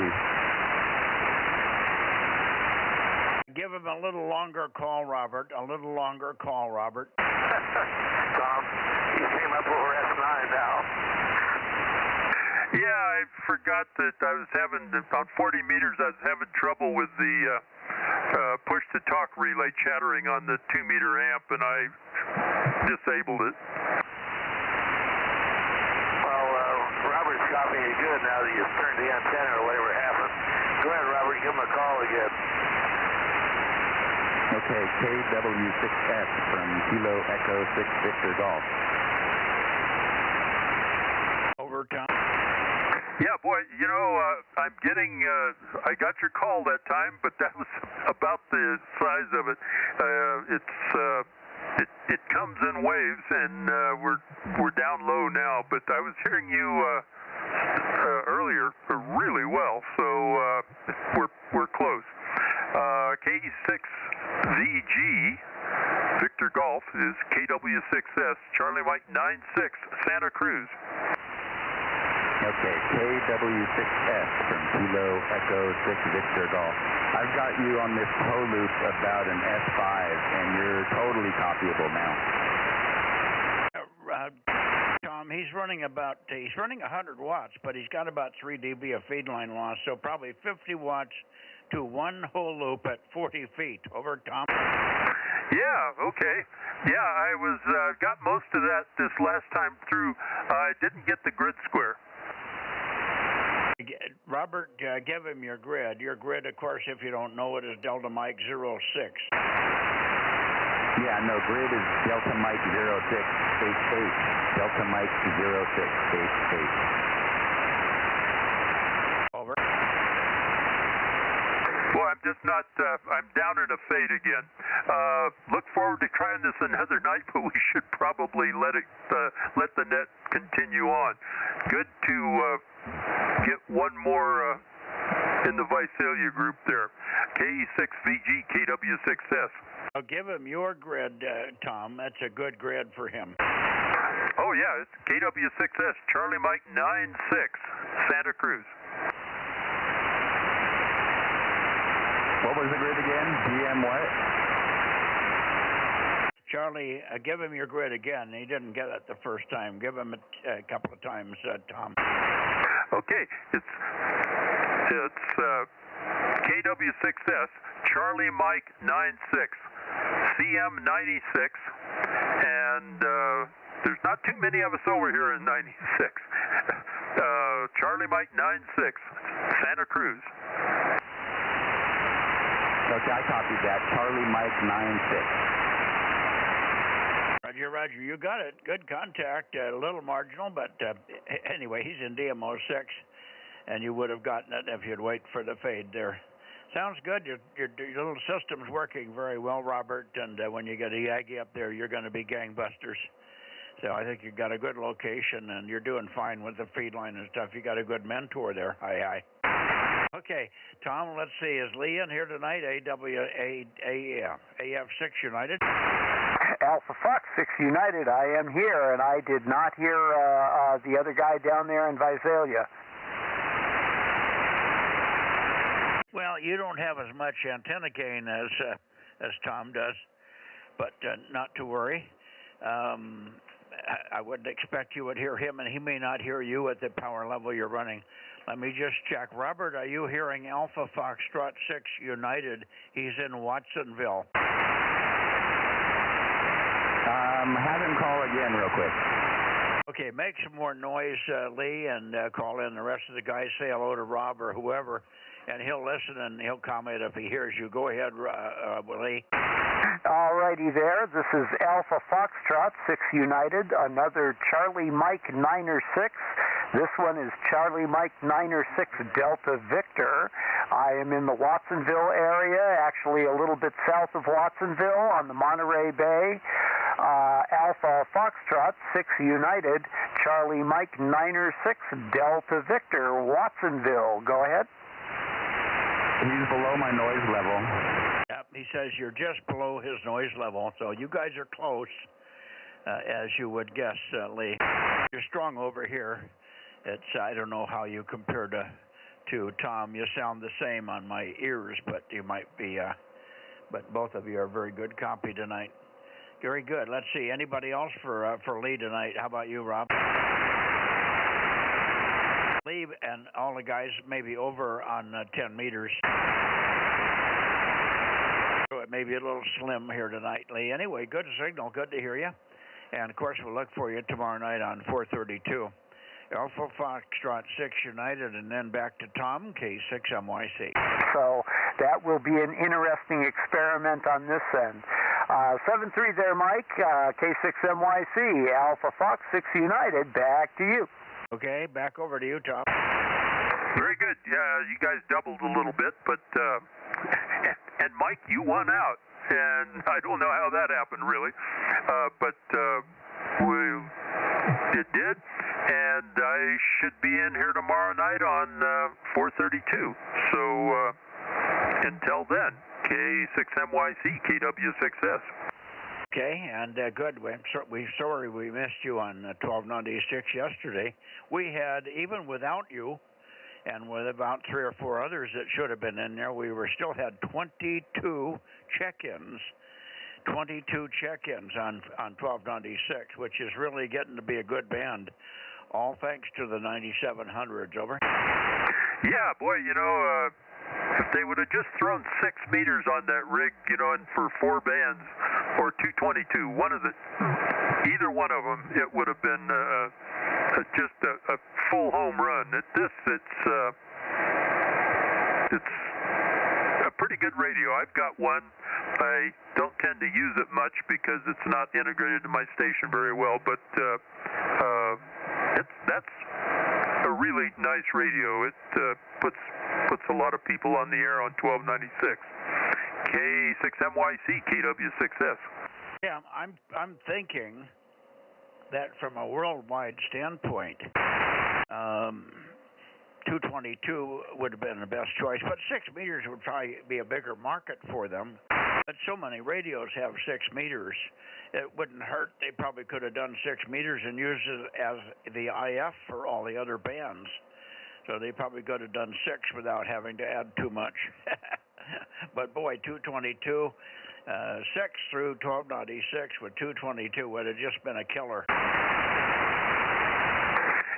Give him a little longer call, Robert. A little longer call, Robert. Tom, you came up over S9 now. Yeah, I forgot that I was having, about 40 meters, I was having trouble with the push-to-talk relay chattering on the 2-meter amp, and I disabled it. Robert's copying you good now that you've turned the antenna or whatever happened. Go ahead, Robert, give him a call again. Okay, KW6S from Kilo Echo 6 Victor Golf. Over, Tom. Yeah, boy, you know, I'm getting, I got your call that time, but that was about the size of it. It comes in waves, and we're down low now, but I was hearing you earlier really well, so we're close. KE6VG Victor Golf is KW6S Charlie Mike 96 Santa Cruz. Okay, KW6S from Kilo Echo 6 Victor Golf. I've got you on this tow loop about an S5, and you're totally copyable now. Tom, he's running 100 watts, but he's got about 3 dB of feed line loss, so probably 50 watts to one whole loop at 40 feet. Over, Tom. Yeah, okay. Yeah, I was got most of that this last time through. I didn't get the grid square. Robert, give him your grid. Your grid, of course, if you don't know it, is Delta Mike 06. Yeah, no, grid is Delta Mike 0688. Delta Mike 0688. Over. Well, I'm just not. I'm down in a fade again. Look forward to trying this another night, but we should probably let the net continue on. Good to get one more in the Visalia group there. KE6VG, KW6S. I'll give him your grid, Tom. That's a good grid for him. Oh, yeah, it's KW6S, Charlie Mike 96, Santa Cruz. What was the grid again? GM what? Charlie, give him your grid again. He didn't get it the first time. Give him it a couple of times, Tom. Okay, it's KW6S, Charlie Mike 96, CM 96, and there's not too many of us over here in 96. Charlie Mike 96, Santa Cruz. Okay, I copied that. Charlie Mike 96. Roger, Roger. You got it. Good contact. A little marginal, but anyway, he's in DMO 6, and you would have gotten it if you'd wait for the fade there. Sounds good. Your little system's working very well, Robert, and when you get a Yagi up there, you're going to be gangbusters. So I think you've got a good location, and you're doing fine with the feed line and stuff. You got a good mentor there. Hi. Okay, Tom, let's see. Is Lee in here tonight? AF6 United? Alpha Fox 6 United, I am here, and I did not hear the other guy down there in Visalia. Well, you don't have as much antenna gain as Tom does, but not to worry. I wouldn't expect you would hear him, and he may not hear you at the power level you're running. Let me just check. Robert, are you hearing Alpha Foxtrot 6 United? He's in Watsonville. Have him call again real quick. Okay, make some more noise, Lee, and call in the rest of the guys. Say hello to Rob or whoever, and he'll listen and he'll comment if he hears you. Go ahead, Lee. All righty there. This is Alpha Foxtrot 6 United, another Charlie Mike 9er 6. This one is Charlie Mike 9er 6 Delta Victor. I am in the Watsonville area, actually a little bit south of Watsonville on the Monterey Bay. Alpha Foxtrot 6 United, Charlie Mike 9er 6 Delta Victor, Watsonville. Go ahead. He's below my noise level. Yep, he says you're just below his noise level, so you guys are close, as you would guess, Lee. You're strong over here. I don't know how you compare to Tom. You sound the same on my ears, but you might be, but both of you are very good copy tonight. Very good. Let's see. Anybody else for Lee tonight? How about you, Rob? Lee and all the guys maybe over on 10 meters. So it may be a little slim here tonight, Lee. Anyway, good signal. Good to hear you. And, of course, we'll look for you tomorrow night on 432. Alpha Foxtrot 6 United, and then back to Tom, K6MYC. So that will be an interesting experiment on this end. 7-3 there, Mike, K6MYC, Alpha Fox 6 United, back to you. Okay, back over to you, Tom. Very good. Yeah, you guys doubled a little bit, but, and Mike, you won out. And I don't know how that happened, really. But it did. And I should be in here tomorrow night on 432. So until then, K6MYC, KW6S. Okay, and good. We're sorry we missed you on 1296 yesterday. We had, even without you, and with about 3 or 4 others that should have been in there, we still had 22 check-ins. 22 check-ins on 1296, which is really getting to be a good band. All thanks to the 9700s. Over. Yeah, boy, if they would have just thrown 6 meters on that rig, and for 4 bands or 222, either one of them, it would have been just a full home run. It's a pretty good radio. I've got one. I don't tend to use it much because it's not integrated to my station very well, but that's a really nice radio. It puts puts a lot of people on the air on 1296. K6MYC, KW6S. Yeah, I'm thinking that from a worldwide standpoint, 222 would have been the best choice, but 6 meters would probably be a bigger market for them. But so many radios have 6 meters, it wouldn't hurt. They probably could have done 6 meters and used it as the IF for all the other bands. So they probably could have done 6 without having to add too much. But boy, 222, 6 through 1296 with 222 would have just been a killer.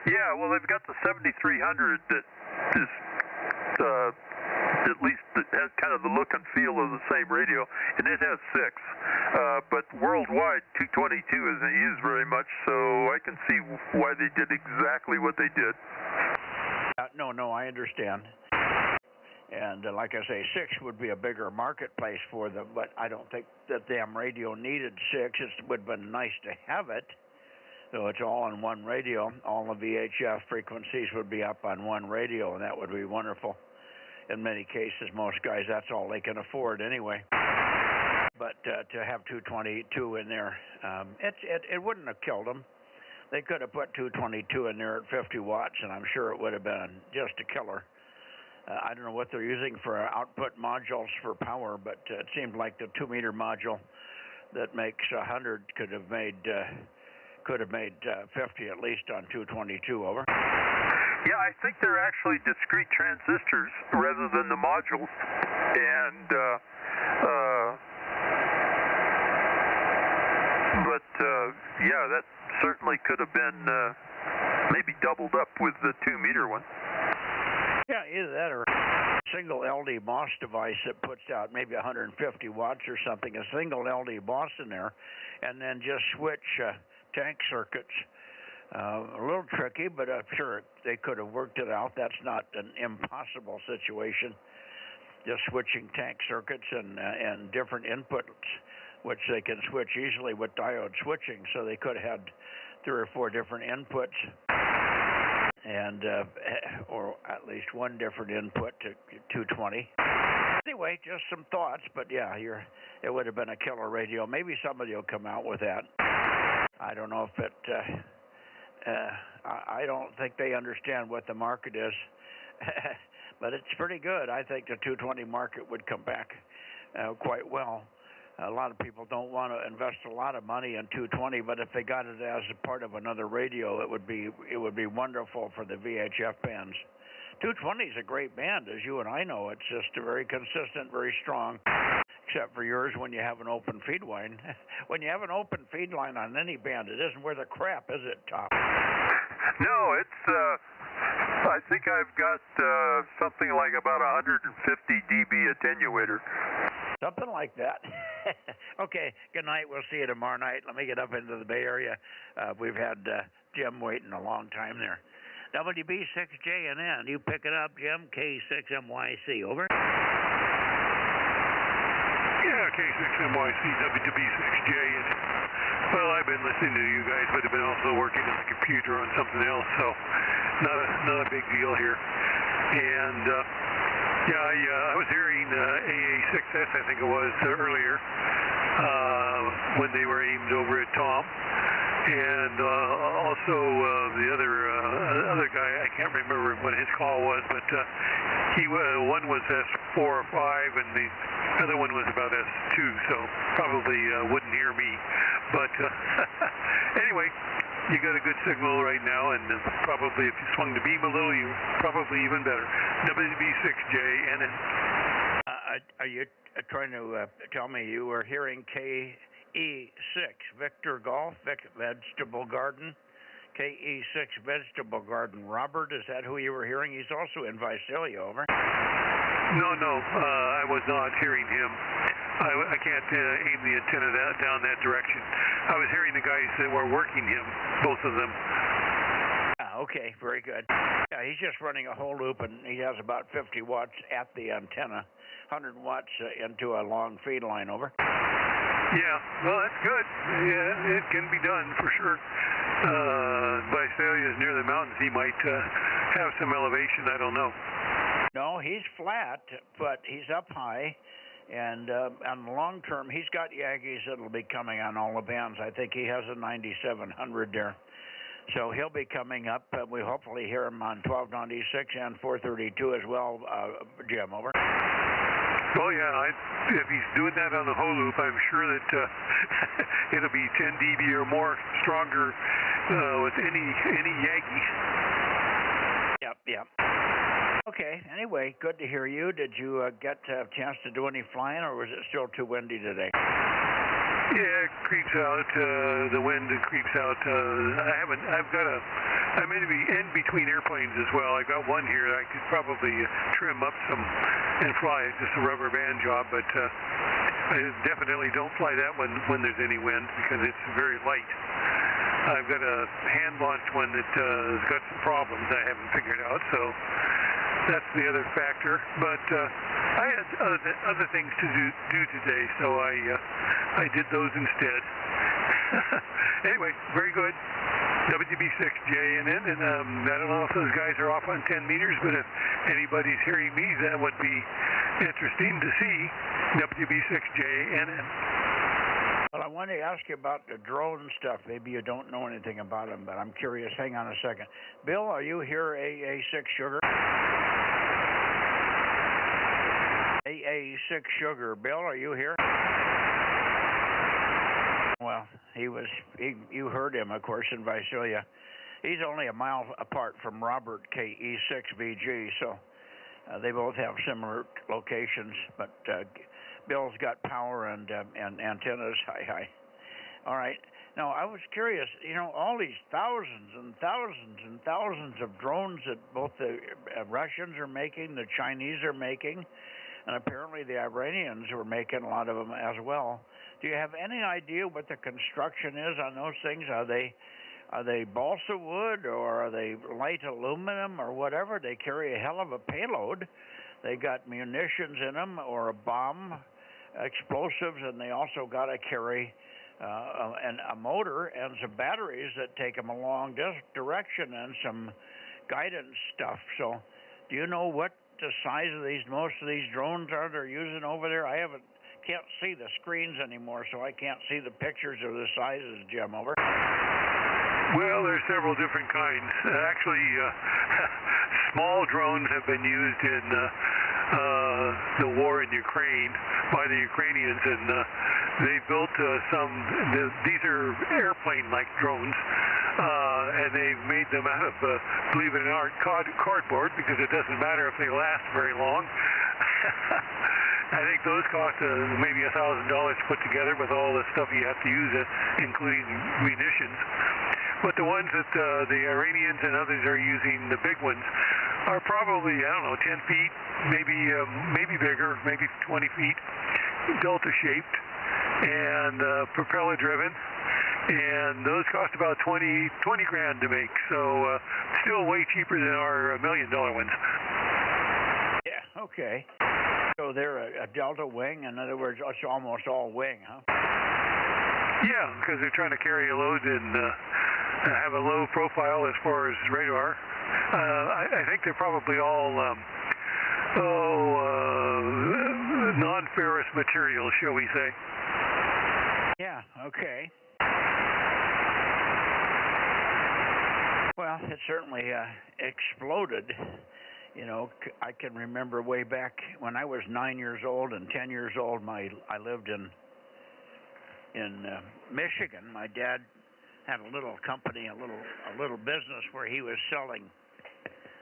Yeah, well, they've got the 7300 that is, at least it has kind of the look and feel of the same radio, and it has 6. But worldwide, 222 isn't used very much, so I can see why they did exactly what they did. No, I understand. And like I say, 6 would be a bigger marketplace for them, but I don't think that damn radio needed 6. It would have been nice to have it. So it's all on one radio. All the VHF frequencies would be up on one radio, and that would be wonderful. In many cases, most guys, that's all they can afford anyway. But to have 222 in there, it wouldn't have killed them. They could have put 222 in there at 50 watts, and I'm sure it would have been just a killer. I don't know what they're using for output modules for power, but it seemed like the 2-meter module that makes 100 could have made 50 at least on 222. Over. Yeah, I think they're actually discrete transistors rather than the modules, and yeah, that certainly could have been maybe doubled up with the 2-meter one. Yeah, either that or a single LD MOS device that puts out maybe 150 watts or something, a single LD MOS in there, and then just switch tank circuits. A little tricky, but I'm sure they could have worked it out. That's not an impossible situation. Just switching tank circuits and different inputs, which they can switch easily with diode switching. So they could have had 3 or 4 different inputs, and or at least one different input to 220. Anyway, just some thoughts, but yeah, it would have been a killer radio. Maybe somebody will come out with that. I don't know if it. I don't think they understand what the market is, but it's pretty good. I think the 220 market would come back quite well. A lot of people don't want to invest a lot of money in 220, but if they got it as a part of another radio, it would be wonderful for the VHF bands. 220 is a great band, as you and I know. It's just very consistent, very strong. Except for yours when you have an open feed line. When you have an open feed line on any band, it isn't worth a crap, is it, Tom? No, it's, I think I've got something like about 150 dB attenuator. Something like that. Okay, good night. We'll see you tomorrow night. Let me get up into the Bay Area. We've had Jim waiting a long time there. WB6JNN, you pick it up, Jim. K6MYC, over. Yeah, K6MYC, WB6J. Well, I've been listening to you guys, but I've been also working on the computer on something else, so not a big deal here. And yeah, I was hearing AA6S, I think it was, earlier when they were aimed over at Tom. And also the other guy, I can't remember what his call was, but one was S4 or 5, and the other one was about S2, so probably wouldn't hear me. But anyway, you got a good signal right now, and probably if you swung the beam a little, you probably even better. WB6JNN. Are you trying to tell me you were hearing KE6 Victor Golf Vegetable Garden? KE6 Vegetable Garden. Robert, is that who you were hearing? He's also in Visalia, over. No, I was not hearing him. I can't aim the antenna down that direction. I was hearing the guys that were working him, both of them. Okay, very good. Yeah, he's just running a whole loop, and he has about 50 watts at the antenna, 100 watts into a long feed line, over. Yeah, well, that's good. Yeah, it can be done for sure. Visalia is near the mountains. He might have some elevation. I don't know. No, he's flat, but he's up high. And on the long term, he's got Yagis that'll be coming on all the bands. I think he has a 9700 there. So he'll be coming up. We hopefully hear him on 1296 and 432 as well, Jim, over. Oh, yeah, if he's doing that on the whole loop, I'm sure that it'll be 10 dB or more stronger with any Yagi. Yep. Okay, anyway, good to hear you. Did you get a chance to do any flying, or was it still too windy today? Yeah, it creeps out. The wind creeps out. I'm going to be in between airplanes as well. I've got one here that I could probably trim up some and fly. It's just a rubber band job, but I definitely don't fly that when there's any wind because it's very light. I've got a hand-launched one that has got some problems I haven't figured out, so that's the other factor. But I had other things to do today, so I did those instead. Anyway, very good. WB6JNN, and I don't know if those guys are off on 10 meters, but if anybody's hearing me, that would be interesting to see. WB6JNN. Well, I wanted to ask you about the drone stuff. Maybe you don't know anything about them, but I'm curious. Hang on a second. Bill, are you here, AA6 Sugar? AA6 Sugar. Bill, are you here? Well, you heard him, of course, in Visalia. He's only a mile apart from Robert KE6VG, so they both have similar locations, but Bill's got power and antennas. Hi. All right. Now, I was curious, all these thousands and thousands and thousands of drones that both the Russians are making, the Chinese are making, and apparently the Iranians were making a lot of them as well. Do you have any idea what the construction is on those things? Are they balsa wood, or are they light aluminum, or whatever? They carry a hell of a payload. They got munitions in them, or a bomb, explosives, and they also got to carry a motor and some batteries that take them a long direction and some guidance stuff. So, do you know what the size of most of these drones are they're using over there? I can't see the screens anymore, so I can't see the pictures of the sizes, Jim, over. Well, there's several different kinds. Actually, small drones have been used in the war in Ukraine by the Ukrainians, and they built these are airplane-like drones, and they've made them out of, believe it or not, cardboard, because it doesn't matter if they last very long. I think those cost maybe $1,000 put together with all the stuff you have to use, including munitions. But the ones that the Iranians and others are using, the big ones, are probably, 10 feet, maybe bigger, maybe 20 feet, delta-shaped, and propeller-driven. And those cost about 20 grand to make, so still way cheaper than our $1 million ones. Yeah, okay. So they're a delta wing. In other words, it's almost all wing, huh? Yeah, because they're trying to carry a load and have a low profile as far as radar. I think they're probably all non-ferrous material, shall we say. Yeah, okay. Well, it certainly exploded. I can remember way back when I was 9 years old and 10 years old. I lived in Michigan. My dad had a little company, a little business where he was selling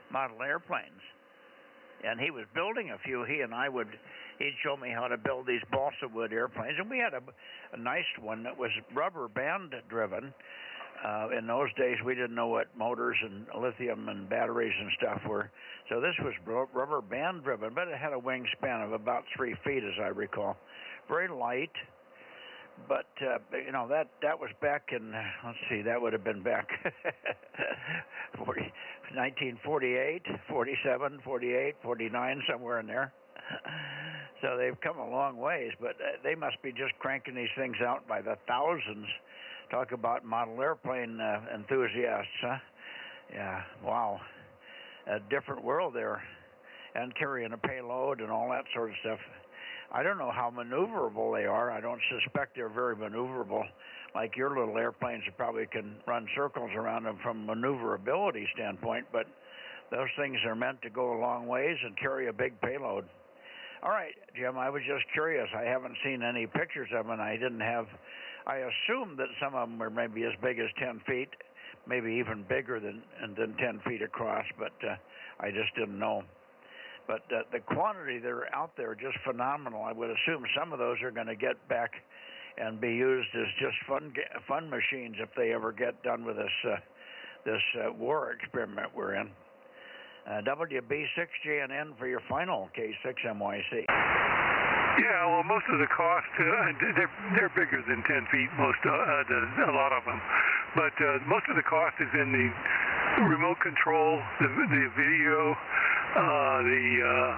model airplanes, and he was building a few. He'd show me how to build these balsa wood airplanes, and we had a nice one that was rubber band driven. In those days, we didn't know what motors and lithium and batteries and stuff were. So this was rubber band driven, but it had a wingspan of about 3 feet, as I recall. Very light, but that was back in, let's see, that would have been back 1948, 47, 48, 49, somewhere in there. So they've come a long ways, but they must be just cranking these things out by the thousands. Talk about model airplane enthusiasts, huh? Yeah, wow. A different world there. and carrying a payload and all that sort of stuff. I don't know how maneuverable they are. I don't suspect they're very maneuverable. Like your little airplanes probably can run circles around them from a maneuverability standpoint, but those things are meant to go a long ways and carry a big payload. All right, Jim, I was just curious. I haven't seen any pictures of them, and I assumed that some of them were maybe as big as 10 feet, maybe even bigger than 10 feet across, but I just didn't know. But the quantity that are out there are just phenomenal. I would assume some of those are going to get back and be used as just fun machines if they ever get done with this war experiment we're in. WB6JNN for your final K6MYC. Yeah, well, most of the cost, they're bigger than 10 feet, a lot of them. But most of the cost is in the remote control, the video, the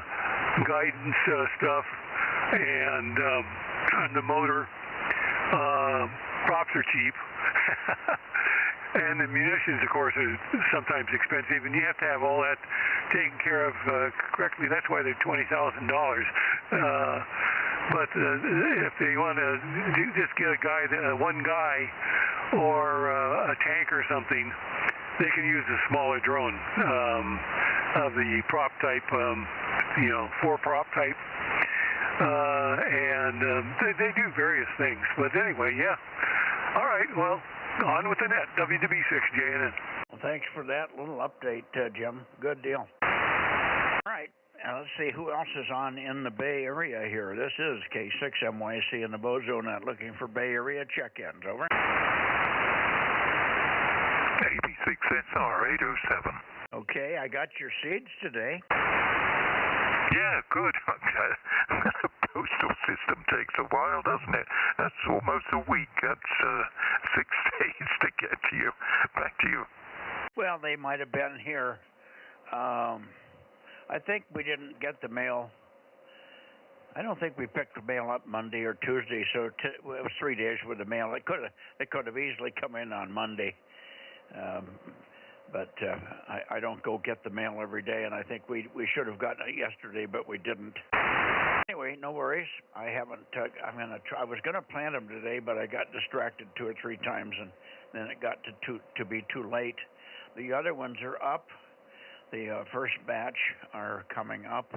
guidance stuff, and the motor. Props are cheap. And the munitions, of course, are sometimes expensive, and you have to have all that taken care of correctly. That's why they're $20,000. But if they want to just get one guy, or a tank or something, they can use a smaller drone of the prop type, 4-prop type. And they do various things. But anyway, yeah. All right, well, on with the net, WB6JNN. Well, thanks for that little update, Jim. Good deal. All right, let's see who else is on in the Bay Area here. This is K6MYC in the Bozo Net looking for Bay Area check-ins. Over. AB6SR807. Okay, I got your seeds today. Yeah, good. The postal system takes a while, doesn't it? That's almost a week. That's 6 days to get to you. Back to you. Well, they might have been here. I think we didn't get the mail. I don't think we picked the mail up Monday or Tuesday, so it was 3 days with the mail. They could have easily come in on Monday. But I don't go get the mail every day, and I think we should have gotten it yesterday, but we didn't. Anyway, no worries. I haven't. I was going to plant them today, but I got distracted 2 or 3 times, and then it got to be too late. The other ones are up. The first batch are coming up,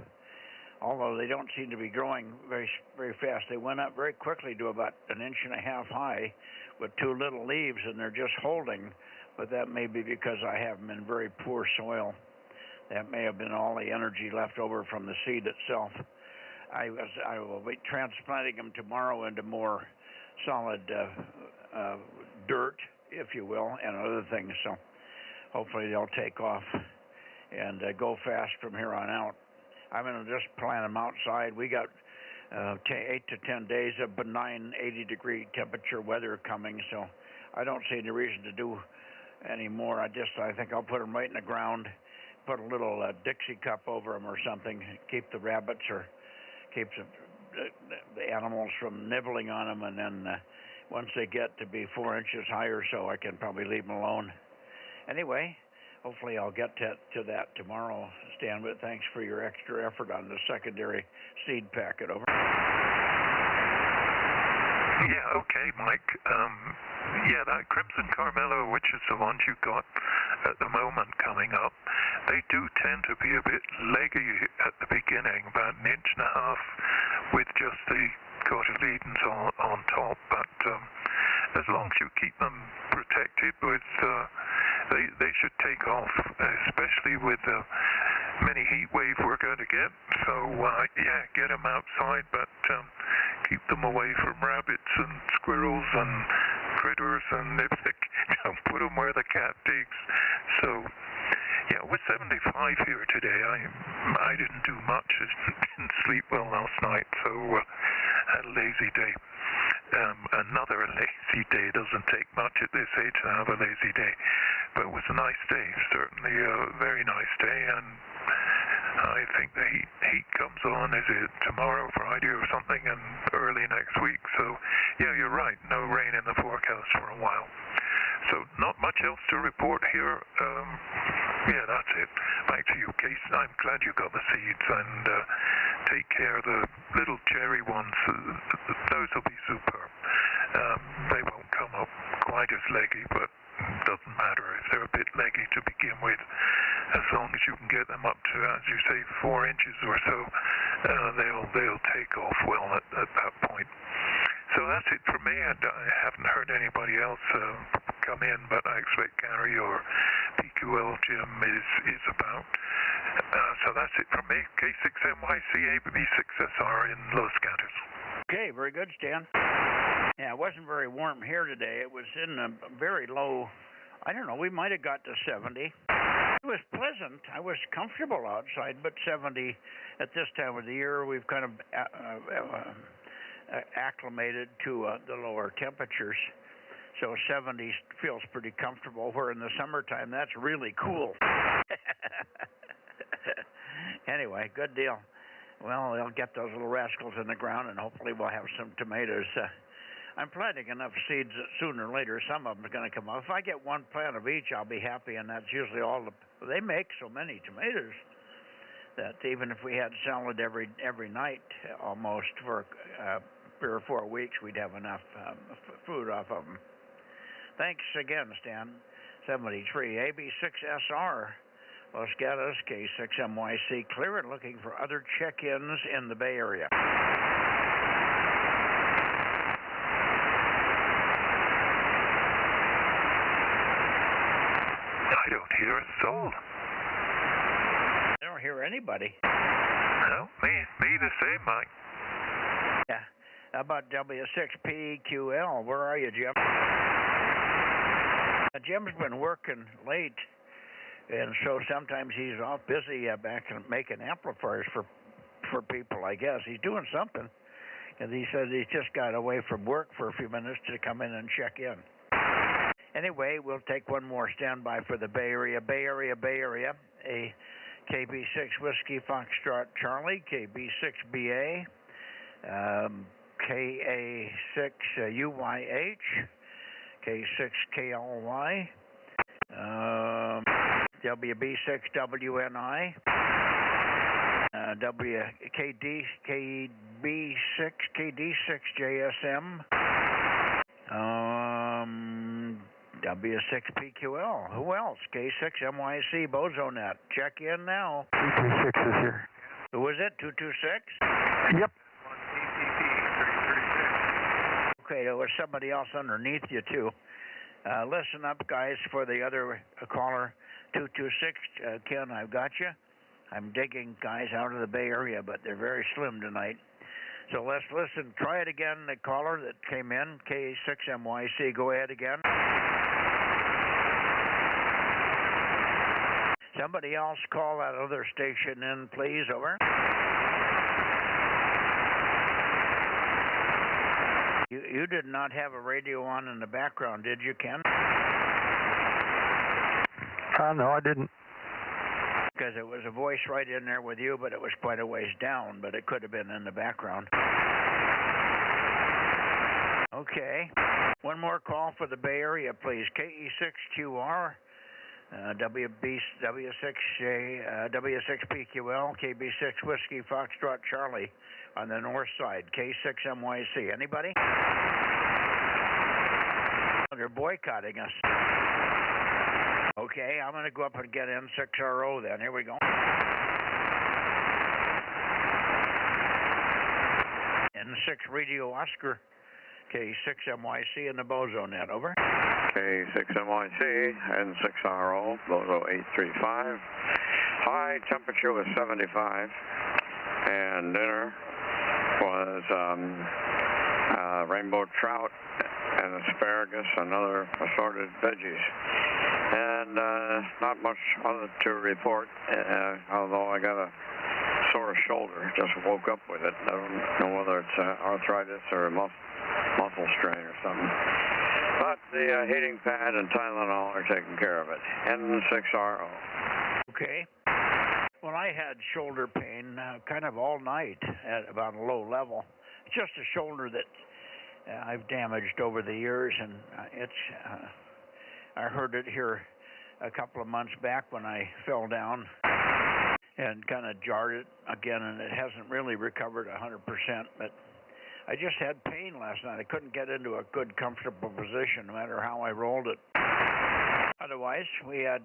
although they don't seem to be growing very, very fast. They went up very quickly to about 1.5 inches high with 2 little leaves, and they're just holding. But that may be because I have them in very poor soil. That may have been all the energy left over from the seed itself. I will be transplanting them tomorrow into more solid dirt, if you will, and other things. So hopefully they'll take off and go fast from here on out. I'm going to just plant them outside. We got 8 to 10 days of benign 80-degree temperature weather coming, so I don't see any reason to do anymore. I think I'll put them right in the ground, put a little Dixie cup over them or something, keep the rabbits or keep the animals from nibbling on them, and then once they get to be 4 inches high or so, I can probably leave them alone. Anyway, hopefully I'll get to that tomorrow, Stan, but thanks for your extra effort on the secondary seed packet. Over. Yeah, okay, Mike. Yeah, that Crimson Carmelo, which is the ones you got at the moment coming up, they do tend to be a bit leggy at the beginning, about 1.5 inches, with just the cotyledons on top. But as long as you keep them protected with, they should take off, especially with the many heat waves we're going to get. So, yeah, get them outside, but keep them away from rabbits and squirrels and critters, and don't put them where the cat digs. So, yeah, with 75 here today, I didn't do much. I didn't sleep well last night, so had a lazy day. Another lazy day. Doesn't take much at this age to have a lazy day, but it was a nice day, certainly a very nice day, and I think the heat comes on, is it tomorrow, Friday or something, and early next week. So, yeah, you're right, no rain in the forecast for a while. So not much else to report here. Yeah, that's it. Back to you, Case. I'm glad you got the seeds, and take care of the little cherry ones. Those will be superb. They won't come up quite as leggy, but doesn't matter if they're a bit leggy to begin with. As long as you can get them up to, as you say, 4 inches or so, they'll take off well at that point. So that's it for me. I haven't heard anybody else come in, but I expect Gary or PQL Jim is about. So that's it from me. K6NYC ABB6SR in Los Gatos. Okay, very good, Stan. Yeah, it wasn't very warm here today. It was in a very low, I don't know, we might have got to 70. It was pleasant. I was comfortable outside, but 70 at this time of the year, we've kind of acclimated to the lower temperatures. So 70 feels pretty comfortable, where in the summertime, that's really cool. Anyway, good deal. Well, they'll get those little rascals in the ground, and hopefully we'll have some tomatoes. I'm planting enough seeds that sooner or later some of them are going to come up. If I get one plant of each, I'll be happy, and that's usually all. They make so many tomatoes that even if we had salad every night almost for 3 or 4 weeks, we'd have enough food off of them. Thanks again, Stan. 73 AB6SR. Los Gatos, K6MYC, clear and looking for other check-ins in the Bay Area. I don't hear a soul. I don't hear anybody. No, me the same, Mike. Yeah. How about W6PQL? Where are you, Jim? Jim's been working late. And so sometimes he's off busy back and making amplifiers for people, I guess. He's doing something. And he says he just got away from work for a few minutes to come in and check in. Anyway, we'll take one more standby for the Bay Area. Bay Area. A KB6 Whiskey Foxtrot Charlie, KB6BA, KA6 UYH, K6KLY, WB6WNI, KD6JSM, W6PQL. Who else? K6MYC Bozo Net. Check in now. 226 is here. Who was it? 226? Yep. Okay, there was somebody else underneath you, too. Listen up, guys, for the other caller, 226. Ken, I've got you. I'm digging guys out of the Bay Area, but they're very slim tonight. So let's listen. Try it again, the caller that came in, K6MYC. Go ahead again. Somebody else call that other station in, please. Over. You did not have a radio on in the background, did you, Ken? No, I didn't. Because it was a voice right in there with you, but it was quite a ways down, but it could have been in the background. Okay. One more call for the Bay Area, please. KE6QR, W6PQL, KB6 Whiskey Foxtrot Charlie on the north side, K6MYC. Anybody? They're boycotting us. Okay, I'm going to go up and get N6RO then. Here we go. N6 Radio Oscar, K6MYC in the Bozo Net. Over. K6MYC, N6RO, Bozo 835. High temperature was 75, and dinner was rainbow trout and asparagus and other assorted veggies. And not much other to report, although I got a sore shoulder. Just woke up with it. I don't know whether it's arthritis or a muscle strain or something. But the heating pad and Tylenol are taking care of it. N6RO. Okay. Well, I had shoulder pain kind of all night at about a low level. It's just a shoulder that I've damaged over the years, and I heard it here a couple of months back when I fell down and kind of jarred it again, and it hasn't really recovered 100%, but I just had pain last night. I couldn't get into a good, comfortable position no matter how I rolled it. Otherwise, we had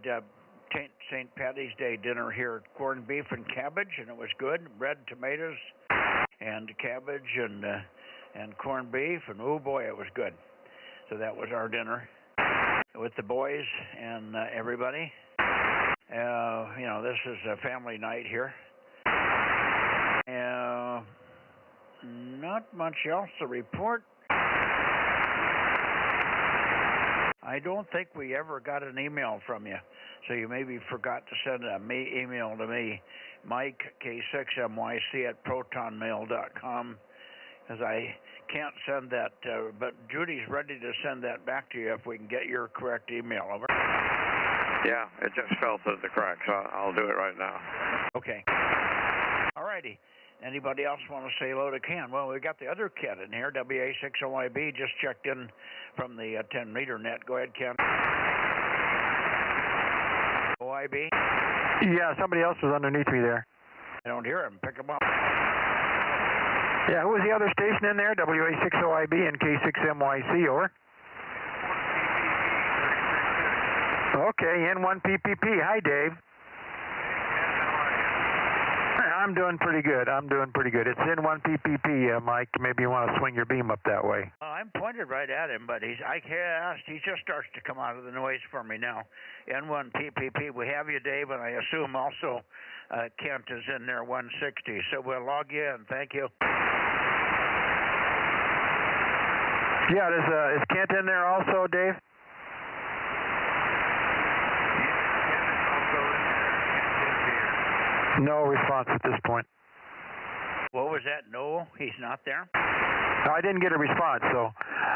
St. Patty's Day dinner here, corned beef and cabbage, and it was good. Red tomatoes and cabbage and corned beef, and oh boy, it was good. So that was our dinner with the boys and everybody. You know, this is a family night here. Not much else to report. I don't think we ever got an email from you, so you maybe forgot to send an email to me, Mike, K6MYC@protonmail.com, because I can't send that, but Judy's ready to send that back to you if we can get your correct email. Over. Yeah, it just fell through the cracks. I'll do it right now. Okay. All righty. Anybody else want to say hello to Ken? Well, we got the other Ken in here, WA6OIB, just checked in from the 10-meter net. Go ahead, Ken. OIB? Yeah, somebody else was underneath me there. I don't hear him. Pick him up. Yeah, who was the other station in there? WA6OIB and K6MYC, over. Okay, N1PPP. Hi, Dave. I'm doing pretty good. It's N1PPP, Mike. Maybe you want to swing your beam up that way. I'm pointed right at him, but he just starts to come out of the noise for me now. N1PPP. We have you, Dave, and I assume also Kent is in there, 160. So we'll log you in. Thank you. Yeah, is Kent in there also, Dave? No response at this point. What was that? No, he's not there? I didn't get a response, so.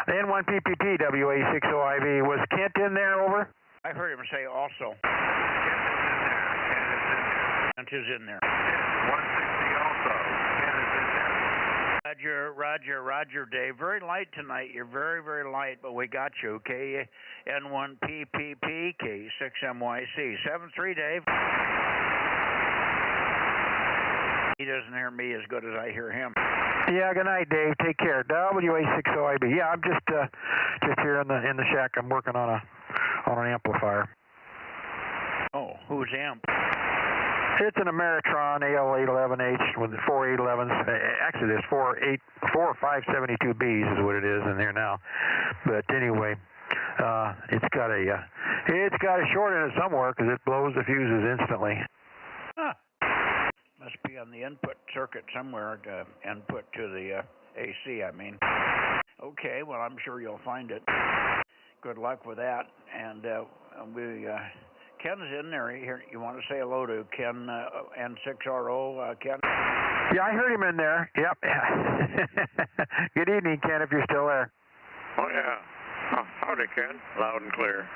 N1PPP, WA6OIB. Was Kent in there, over? I heard him say also. Kent is in there. 160 also. Kent is in there. Roger, Dave. Very light tonight. You're very, very light, but we got you. N1PPP, K6MYC. 7-3, Dave. He doesn't hear me as good as I hear him. Yeah, good night, Dave. Take care. WA6OIB. Yeah, I'm just here in the shack. I'm working on an amplifier. Oh, who's amp? It's an Ameritron AL811H with 4 811s. Actually, there's 4 572Bs is what it is in there now. But anyway, it's got a short in it somewhere because it blows the fuses instantly. Huh. Must be on the input circuit somewhere, to input to the AC, I mean. Okay, well, I'm sure you'll find it. Good luck with that. And Ken's in there. You want to say hello to Ken, N6RO, Ken? Yeah, I heard him in there. Yep. Good evening, Ken, if you're still there. Oh, yeah. Oh, howdy, Ken. Loud and clear.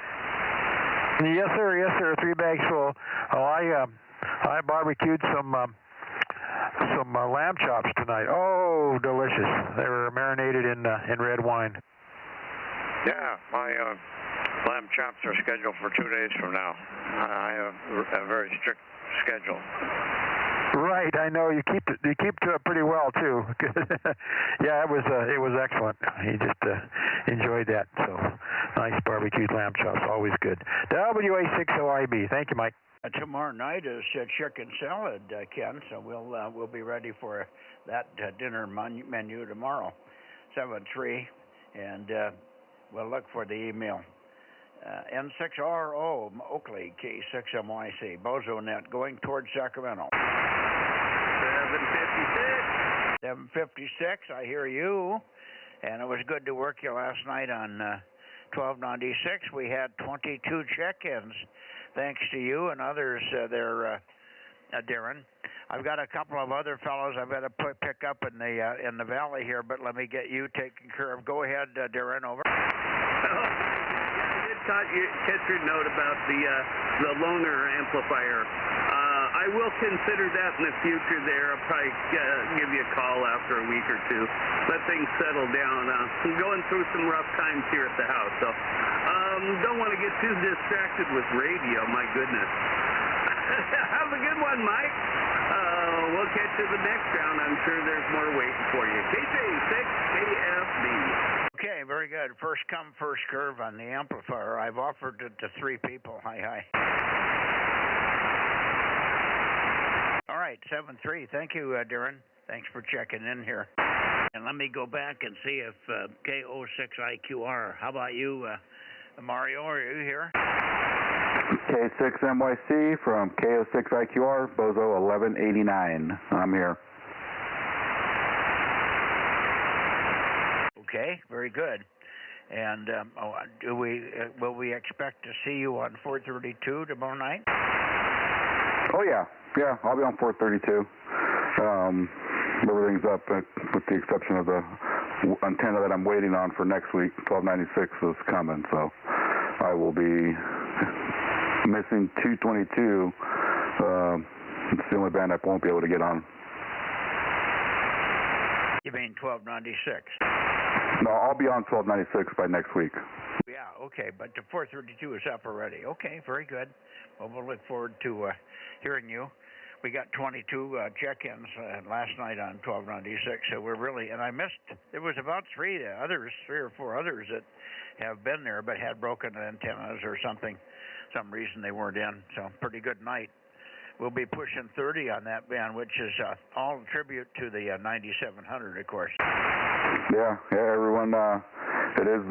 Yes, sir. 3 bags full. Oh, I barbecued some lamb chops tonight. Oh, delicious. They were marinated in red wine. Yeah, my lamb chops are scheduled for 2 days from now. I have a very strict schedule. Right, I know you keep to it pretty well too. Yeah, it was excellent. He just enjoyed that. So nice barbecued lamb chops, always good. WA6OIB. Thank you, Mike. Tomorrow night is chicken salad, Ken. So we'll be ready for that dinner menu tomorrow, 7-3, and we'll look for the email. N6RO, Oakley, K6MYC, Bozo Net, going towards Sacramento. 756, I hear you. And it was good to work you last night on 1296. We had 22 check-ins, thanks to you and others there, Darren. I've got a couple of other fellows I've got to pick up in the valley here, but let me get you taken care of. Go ahead, Darren, over. Catch your note about the loaner amplifier. I will consider that in the future there. I'll probably give you a call after a week or two. Let things settle down. I'm going through some rough times here at the house. So Don't want to get too distracted with radio, my goodness. Have a good one, Mike. We'll catch you the next round. I'm sure there's more waiting for you. KJ6KFB. Okay, very good. First come, first serve on the amplifier. I've offered it to 3 people. Hi. All right, 7-3. Thank you, Darren. Thanks for checking in here. And let me go back and see if K06IQR. How about you, Mario? Are you here? K6MYC from K06IQR, Bozo 1189. I'm here. Okay, very good. And will we expect to see you on 432 tomorrow night? Oh yeah, I'll be on 432. Everything's up with the exception of the antenna that I'm waiting on for next week. 1296 is coming, so I will be missing 222. It's the only band I won't be able to get on. You mean 1296? No, I'll be on 1296 by next week. Yeah, okay, but the 432 is up already. Okay, very good. Well, we'll look forward to hearing you. We got 22 check-ins last night on 1296, so we're really, and I missed, there was about 3 or 4 others that have been there but had broken antennas or something, some reason they weren't in, so pretty good night. We'll be pushing 30 on that band, which is all a tribute to the 9700, of course. Yeah, everyone, it is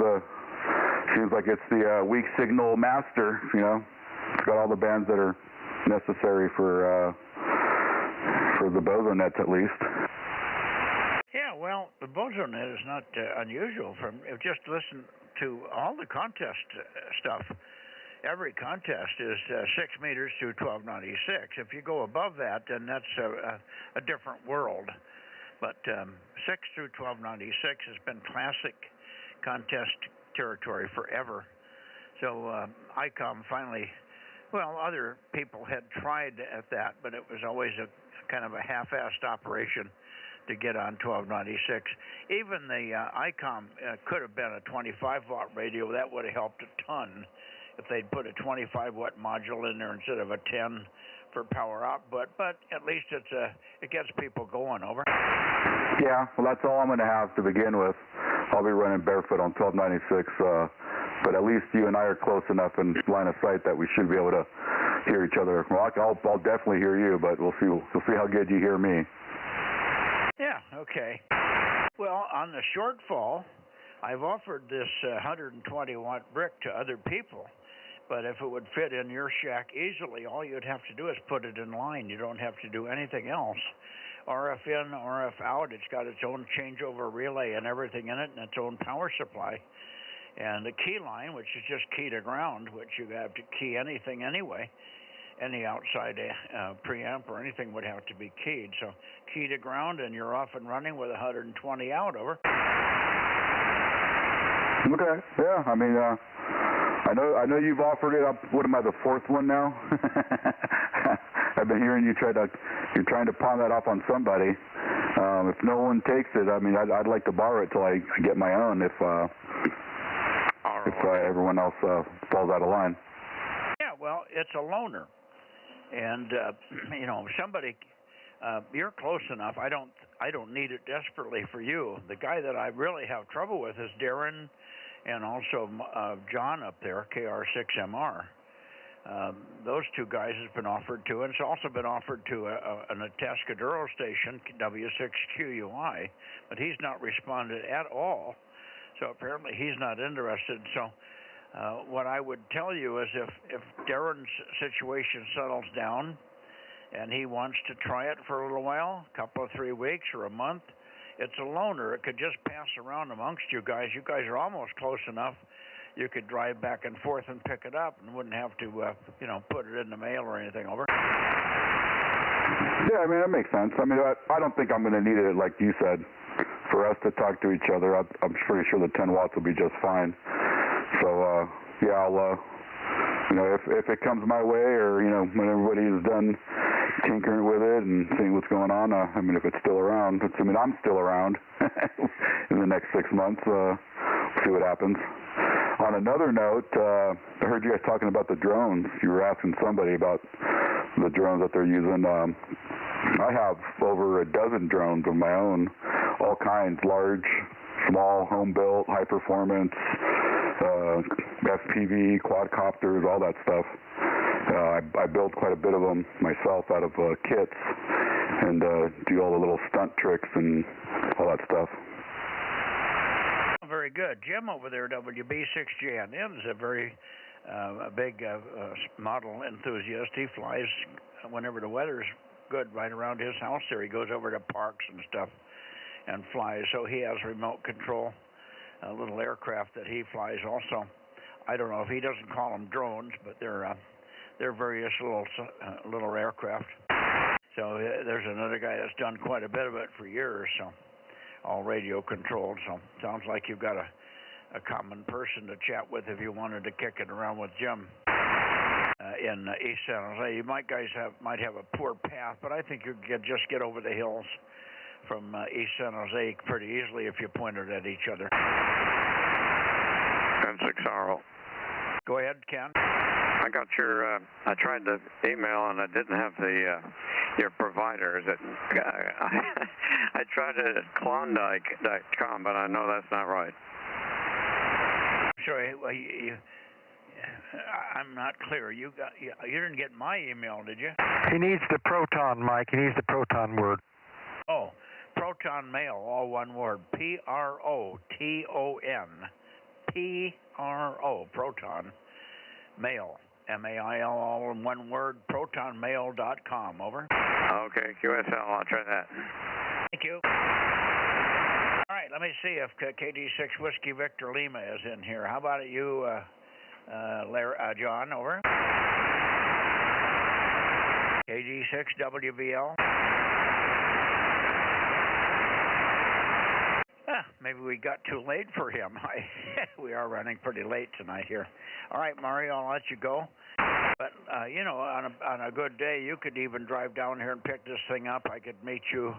seems like it's the weak signal master, you know. It's got all the bands that are necessary for the Bozo Nets, at least. Yeah, well, the Bozo Net is not unusual. Just listen to all the contest stuff. Every contest is 6 meters through 1296. If you go above that, then that's a different world. But 6 through 1296 has been classic contest territory forever. So ICOM finally, well, other people had tried at that, but it was always a kind of a half-assed operation to get on 1296. Even the ICOM could have been a 25-watt radio. That would have helped a ton if they'd put a 25-watt module in there instead of a 10 for power output. But at least it gets people going. Over. Yeah, well, that's all I'm going to have to begin with. I'll be running barefoot on 1296, but at least you and I are close enough in line of sight that we should be able to hear each other. Well, I'll definitely hear you, but we'll see how good you hear me. Yeah, okay. Well, on the shortfall, I've offered this 120-watt brick to other people, but if it would fit in your shack easily, all you'd have to do is put it in line. You don't have to do anything else. RF in, RF out. It's got its own changeover relay and everything in it, and its own power supply. And the key line, which is just key to ground, which you have to key anything anyway. Any outside preamp or anything would have to be keyed. So key to ground, and you're off and running with 120 out. Over. Okay. Yeah. I mean, I know you've offered it up. What am I, the 4th one now? I've been hearing you're trying to pawn that off on somebody. If no one takes it, I mean, I'd like to borrow it till I get my own. If everyone else falls out of line. Yeah. Well, it's a loaner, and you know, somebody. You're close enough. I don't need it desperately for you. The guy that I really have trouble with is Darren, and also John up there, KR6MR. Those 2 guys has been offered to, and it's also been offered to an Atascadero station, W6QUI, but he's not responded at all. So apparently he's not interested. So what I would tell you is if Darren's situation settles down, and he wants to try it for a little while, a couple of 3 weeks or a month, it's a loaner. It could just pass around amongst you guys. You guys are almost close enough. You could drive back and forth and pick it up and wouldn't have to, put it in the mail or anything. Over. Yeah, I mean, that makes sense. I mean, I don't think I'm going to need it, like you said, for us to talk to each other. I'm pretty sure the 10 watts will be just fine. So, yeah, I'll, if it comes my way, or, when everybody's done tinkering with it and seeing what's going on, I mean, if it's still around, assuming I'm still around in the next 6 months, see what happens. On on another note, I heard you guys talking about the drones. You were asking somebody about the drones that they're using. I have over a dozen drones of my own, all kinds, large, small, home-built, high-performance, FPV, quadcopters, all that stuff. I build quite a bit of them myself out of kits and do all the little stunt tricks and all that stuff. Very good. Jim over there, WB6JNN, is a very big model enthusiast. He flies whenever the weather's good right around his house there. He goes over to parks and stuff and flies. So he has remote control, little aircraft that he flies also. I don't know if he doesn't call them drones, but they're various little aircraft. So there's another guy that's done quite a bit of it for years, so all radio controlled. So sounds like you've got a common person to chat with if you wanted to kick it around with Jim in East San Jose. You might have a poor path, but I think you could just get over the hills from East San Jose pretty easily if you pointed at each other. 10-6 Go ahead, Ken. I got your, I tried to email and I didn't have your provider. Is it, I tried it at Klondike.com, but I know that's not right. Sorry, well, I'm not clear. You didn't get my email, did you? He needs the Proton, Mike. He needs the Proton word. Oh, Proton Mail, all one word. P-R-O-T-O-N. P-R-O, Proton Mail. M-A-I-L, all in one word, protonmail.com, over. Okay, QSL, I'll try that. Thank you. All right, let me see if KD6 Whiskey Victor Lima is in here. How about you, John, over? KD6 WVL. Maybe we got too late for him. We are running pretty late tonight here. All right, Mario, I'll let you go. But, you know, on a good day, you could even drive down here and pick this thing up. I could meet you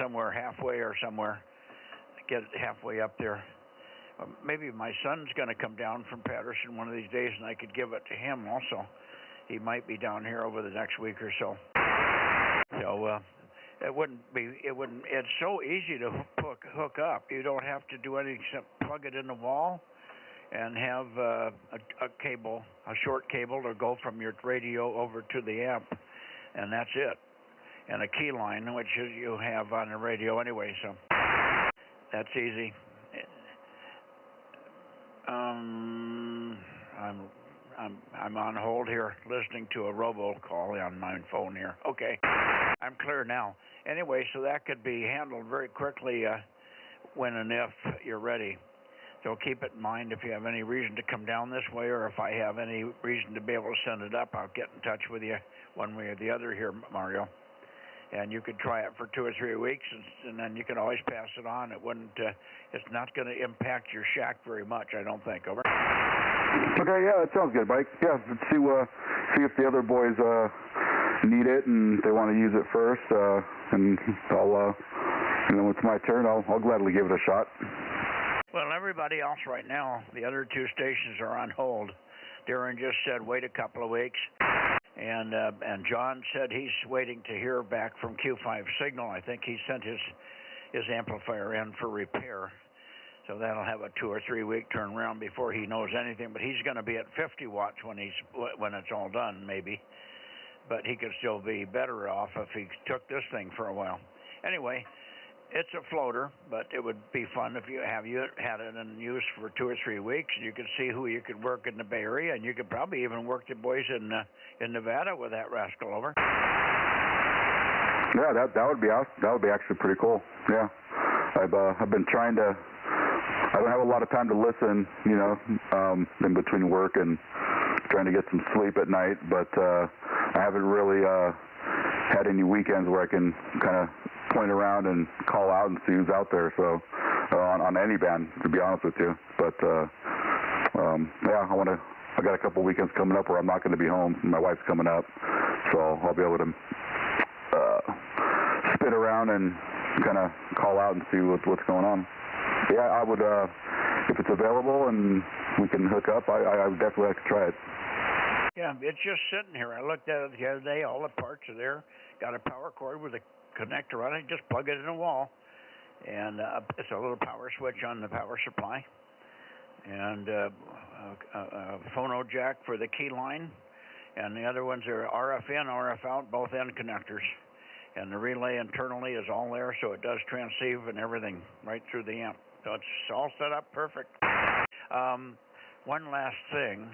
somewhere halfway or somewhere. Get it halfway up there. Maybe my son's going to come down from Patterson one of these days, and I could give it to him also. He might be down here over the next week or so. So, it's so easy to hook up. You don't have to do anything except plug it in the wall and have a cable, a short cable to go from your radio over to the amp, and that's it. And a key line, which you have on the radio anyway, so that's easy. I'm on hold here, listening to a robocall on my phone here. Okay, I'm clear now. Anyway, so that could be handled very quickly when and if you're ready. So keep it in mind if you have any reason to come down this way, or if I have any reason to be able to send it up, I'll get in touch with you one way or the other here, Mario. And you could try it for 2 or 3 weeks, and then you can always pass it on. It wouldn't. It's not going to impact your shack very much, I don't think. Over. Okay, yeah, that sounds good, Mike. Yeah, let's see if the other boys need it and they want to use it first, and I'll, and then when it's my turn, I'll gladly give it a shot. Well, everybody else right now, the other 2 stations are on hold. Darren just said wait a couple of weeks. And John said he's waiting to hear back from Q5 Signal. I think he sent his amplifier in for repair. So that'll have a 2 or 3 week turnaround before he knows anything. But he's going to be at 50 watts when it's all done, maybe. But he could still be better off if he took this thing for a while. Anyway, it's a floater, but it would be fun if you had it in use for 2 or 3 weeks. You could see who you could work in the Bay Area, and you could probably even work the boys in Nevada with that rascal, over. Yeah, that would be awesome. That would be actually pretty cool. Yeah, I've been trying to. I don't have a lot of time to listen, you know, in between work and trying to get some sleep at night. But I haven't really had any weekends where I can kind of point around and call out and see who's out there. So on any band, to be honest with you. But yeah, I got a couple weekends coming up where I'm not going to be home. My wife's coming up, so I'll be able to spin around and kind of call out and see what's going on. Yeah, I would, if it's available and we can hook up, I would definitely like to try it. Yeah, it's just sitting here. I looked at it the other day. All the parts are there. Got a power cord with a connector on it. Just plug it in the wall. And it's a little power switch on the power supply. And a phono jack for the key line. And the other ones are RF in, RF out, both end connectors. And the relay internally is all there, so it does transceive and everything right through the amp. So it's all set up perfect. One last thing.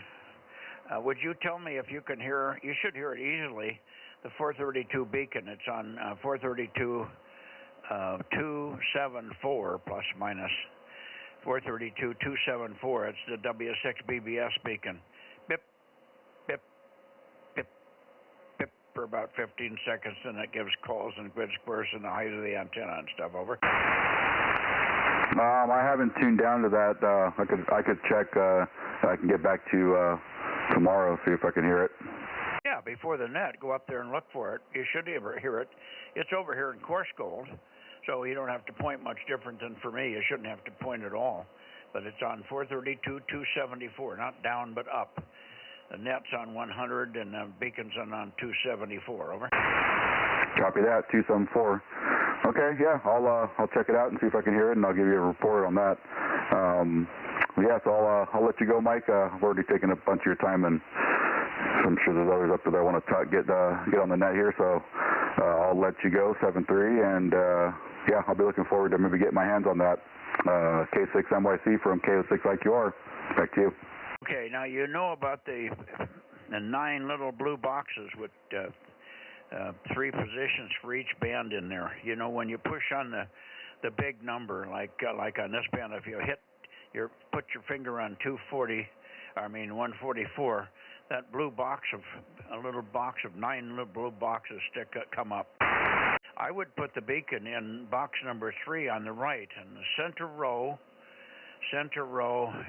Would you tell me if you can hear, you should hear it easily, the 432 beacon. It's on 432 274 plus minus 432 274. It's the W6 BBS beacon. Bip, bip, bip, bip for about 15 seconds, and it gives calls and grid squares and the height of the antenna and stuff. Over. I haven't tuned down to that. I could check. I can get back to you tomorrow, see if I can hear it. Yeah, before the net, go up there and look for it. You should hear it. It's over here in coarse gold, so you don't have to point much different than for me. You shouldn't have to point at all. But it's on 432 274, not down but up. The net's on 100 and the beacon's on 274. Over. Copy that. 274. Okay, yeah, I'll check it out and see if I can hear it, and I'll give you a report on that. Yeah, so I'll let you go, Mike. I've already taken a bunch of your time, and I'm sure there's others up there that want to get on the net here. So I'll let you go, 7-3, and yeah, I'll be looking forward to maybe getting my hands on that K6MYC from K06IQR. Back to you. Okay, now you know about the 9 little blue boxes with 3 positions for each band in there. You know, when you push on the big number, like on this band, if you put your finger on 144, that blue box a little box of 9 little blue boxes come up. I would put the beacon in box number 3 on the right in the center row,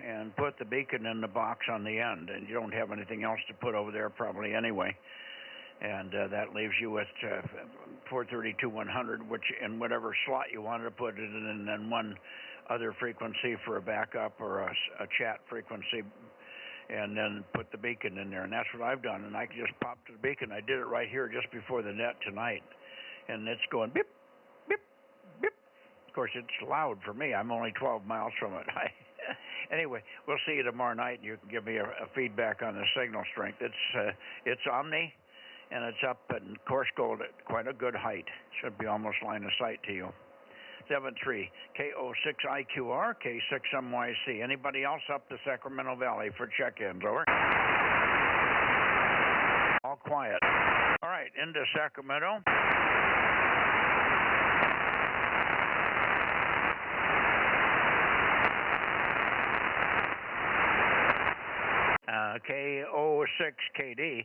and put the beacon in the box on the end. And you don't have anything else to put over there probably anyway. And that leaves you with 432-100, which in whatever slot you wanted to put it in, and then one other frequency for a backup or a chat frequency, and then put the beacon in there. And that's what I've done. And I just popped the beacon. I did it right here just before the net tonight. And it's going beep, beep, beep. Of course, it's loud for me. I'm only 12 miles from it. Anyway, we'll see you tomorrow night, and you can give me a feedback on the signal strength. It's Omni, and it's up in coarse gold at quite a good height. Should be almost line of sight to you. 7-3, K06IQR, K6MYC. Anybody else up the Sacramento Valley for check-ins? Over. All quiet. All right, into Sacramento. K06KD,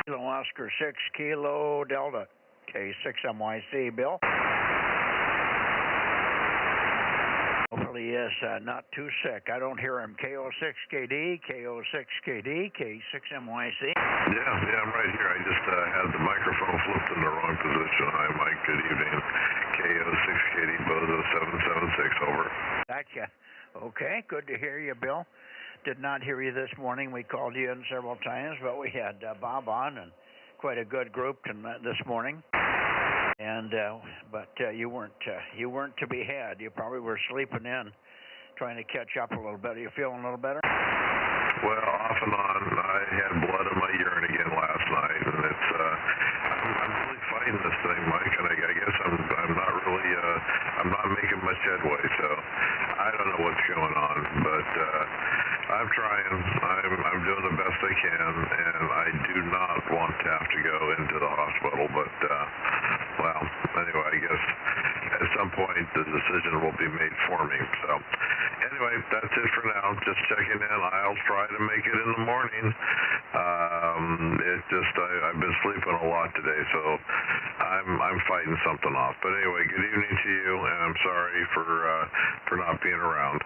Kilo Oscar 6 Kilo Delta, K6MYC, Bill. Hopefully he is not too sick. I don't hear him. K06KD, K06KD, K6MYC. Yeah, I'm right here. I just had the microphone flipped in the wrong position. Hi, Mike. Good evening. K06KD, Bozo 776, over. Gotcha. Okay, good to hear you, Bill. Did not hear you this morning. We called you in several times, but we had Bob on and quite a good group this morning. And but you weren't to be had. You probably were sleeping in, trying to catch up a little bit. Are you feeling a little better? Well, off and on. I had blood in my urine again last night, and it's I'm really fighting this thing, Mike. And I guess I'm not really I'm not making much headway. So I don't know what's going on, but I'm trying. I'm doing the best I can, and I do not want to have to go into the hospital. But well, anyway, I guess at some point the decision will be made for me. So anyway, that's it for now. Just checking in. I'll try to make it in the morning. It's just I've been sleeping a lot today, so I'm fighting something off. But anyway, good evening to you, and I'm sorry for not being around.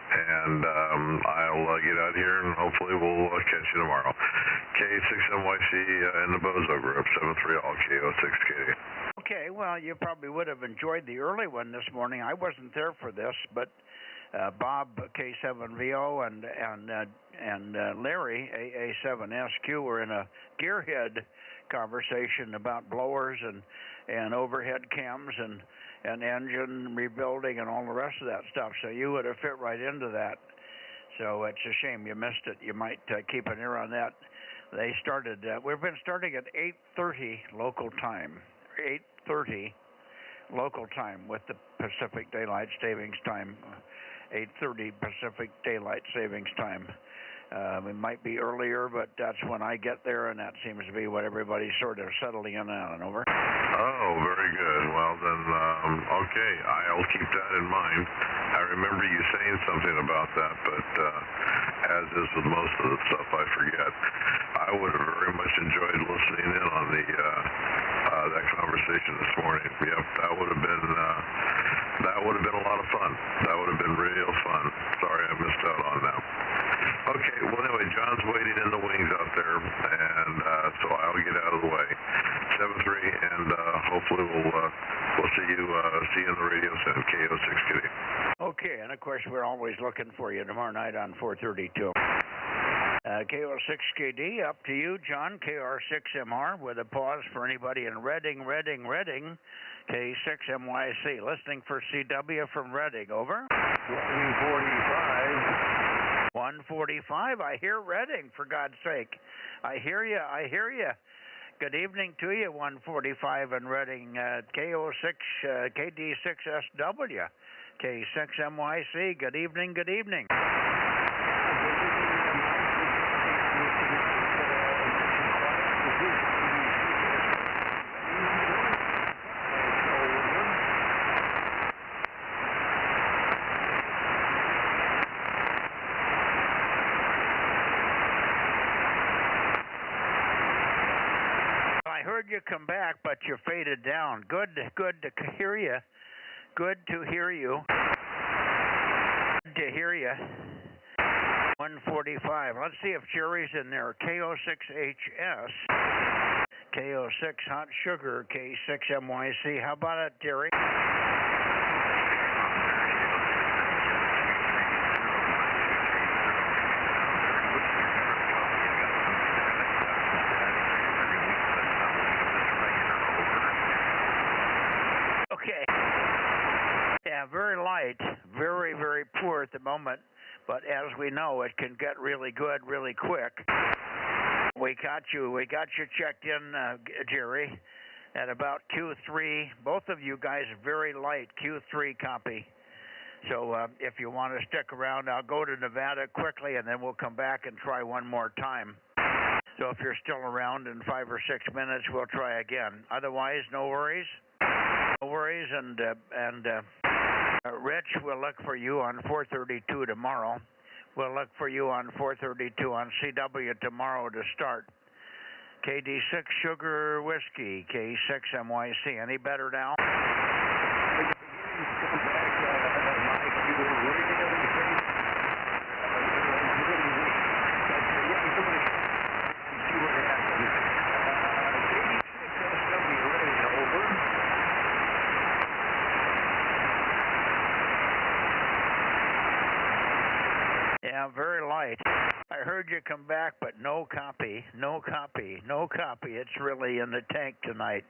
And I'll get out here, and hopefully we'll catch you tomorrow. K6MYC in the Bozo group, 7-3 all K06KD. Okay, well, you probably would have enjoyed the early one this morning. I wasn't there for this, but Bob K7VO and Larry AA7SQ were in a gearhead conversation about blowers and overhead cams and engine rebuilding and all the rest of that stuff. So you would have fit right into that. So it's a shame you missed it. You might keep an ear on that. They started. We've been starting at 8:30 local time. 8:30 local time with the Pacific Daylight Savings Time. 8:30 Pacific Daylight Savings Time. It might be earlier, but that's when I get there, and that seems to be what everybody's sort of settling in on. Over. Oh, very good. Well, then, okay, I'll keep that in mind. I remember you saying something about that, but as is with most of the stuff, I forget. I would have very much enjoyed listening in on the that conversation this morning. Yep, that would have been a lot of fun. That would have been real fun. Sorry I missed out on that. Okay, well anyway, John's waiting in the wings out there, and so I'll get out of the way. 7-3, and hopefully we'll see you on the radio soon. KO6KD. Okay, and of course we're always looking for you tomorrow night on 432. KO6KD, up to you, John. KR6MR with a pause for anybody in Reading. K6MYC, listening for CW from Reading. Over. 145. I hear Reading, for God's sake. I hear you. Good evening to you, 145 in Reading. KO6, KD6SW, K6MYC. Good evening. I heard you come back, but you faded down. Good to hear you. Good to hear you. 145. Let's see if Jerry's in there. KO6HS. KO6 Hot Sugar. K6MYC. How about it, Jerry? Okay. Yeah, very light, very, very poor at the moment, but as we know, it can get really good really quick. We got you checked in, Jerry, at about Q3. Both of you guys are very light, Q3 copy. So if you want to stick around, I'll go to Nevada quickly, and then we'll come back and try one more time. So if you're still around in 5 or 6 minutes, we'll try again. Otherwise, no worries. No worries, and Rich, we'll look for you on 432 tomorrow. We'll look for you on 432 on CW tomorrow to start. KD6 Sugar Whiskey, K6MYC. Any better now? Yeah, very light. I heard you come back, but no copy. It's really in the tank tonight.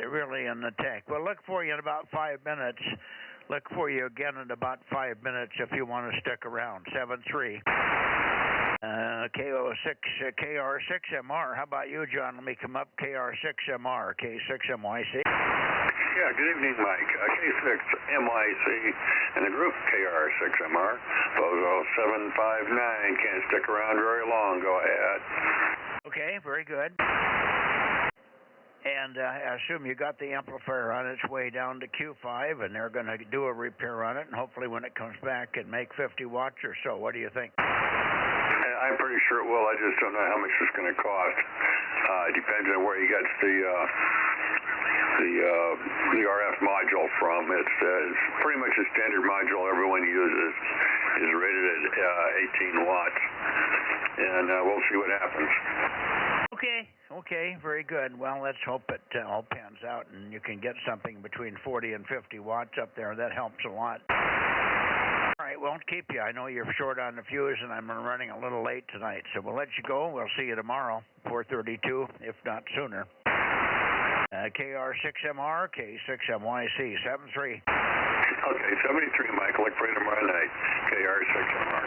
Really in the tank. We'll look for you in about 5 minutes. Look for you again in about 5 minutes if you want to stick around. 7-3. KO6, KR6MR. How about you, John? Let me come up. KR6MR, K6MYC. Yeah, good evening, Mike. K6MYC and the group KR6MR. Bozo 759. Can't stick around very long. Go ahead. Okay, very good. And I assume you got the amplifier on its way down to Q5, and they're going to do a repair on it, and hopefully when it comes back, it make 50 watts or so. What do you think? I'm pretty sure it will. I just don't know how much it's going to cost. It depends on where you get the RF module from. It's pretty much a standard module everyone uses. Is rated at 18 watts, and we'll see what happens. Okay, very good. Well, let's hope it all pans out and you can get something between 40 and 50 watts up there. That helps a lot. right, won't keep you. I know you're short on the fuse, and I'm running a little late tonight, so we'll let you go. We'll see you tomorrow, 4:32, if not sooner. KR6MR, K6MYC, 73. Okay, 73, Mike. Look for you tomorrow night. KR6MR.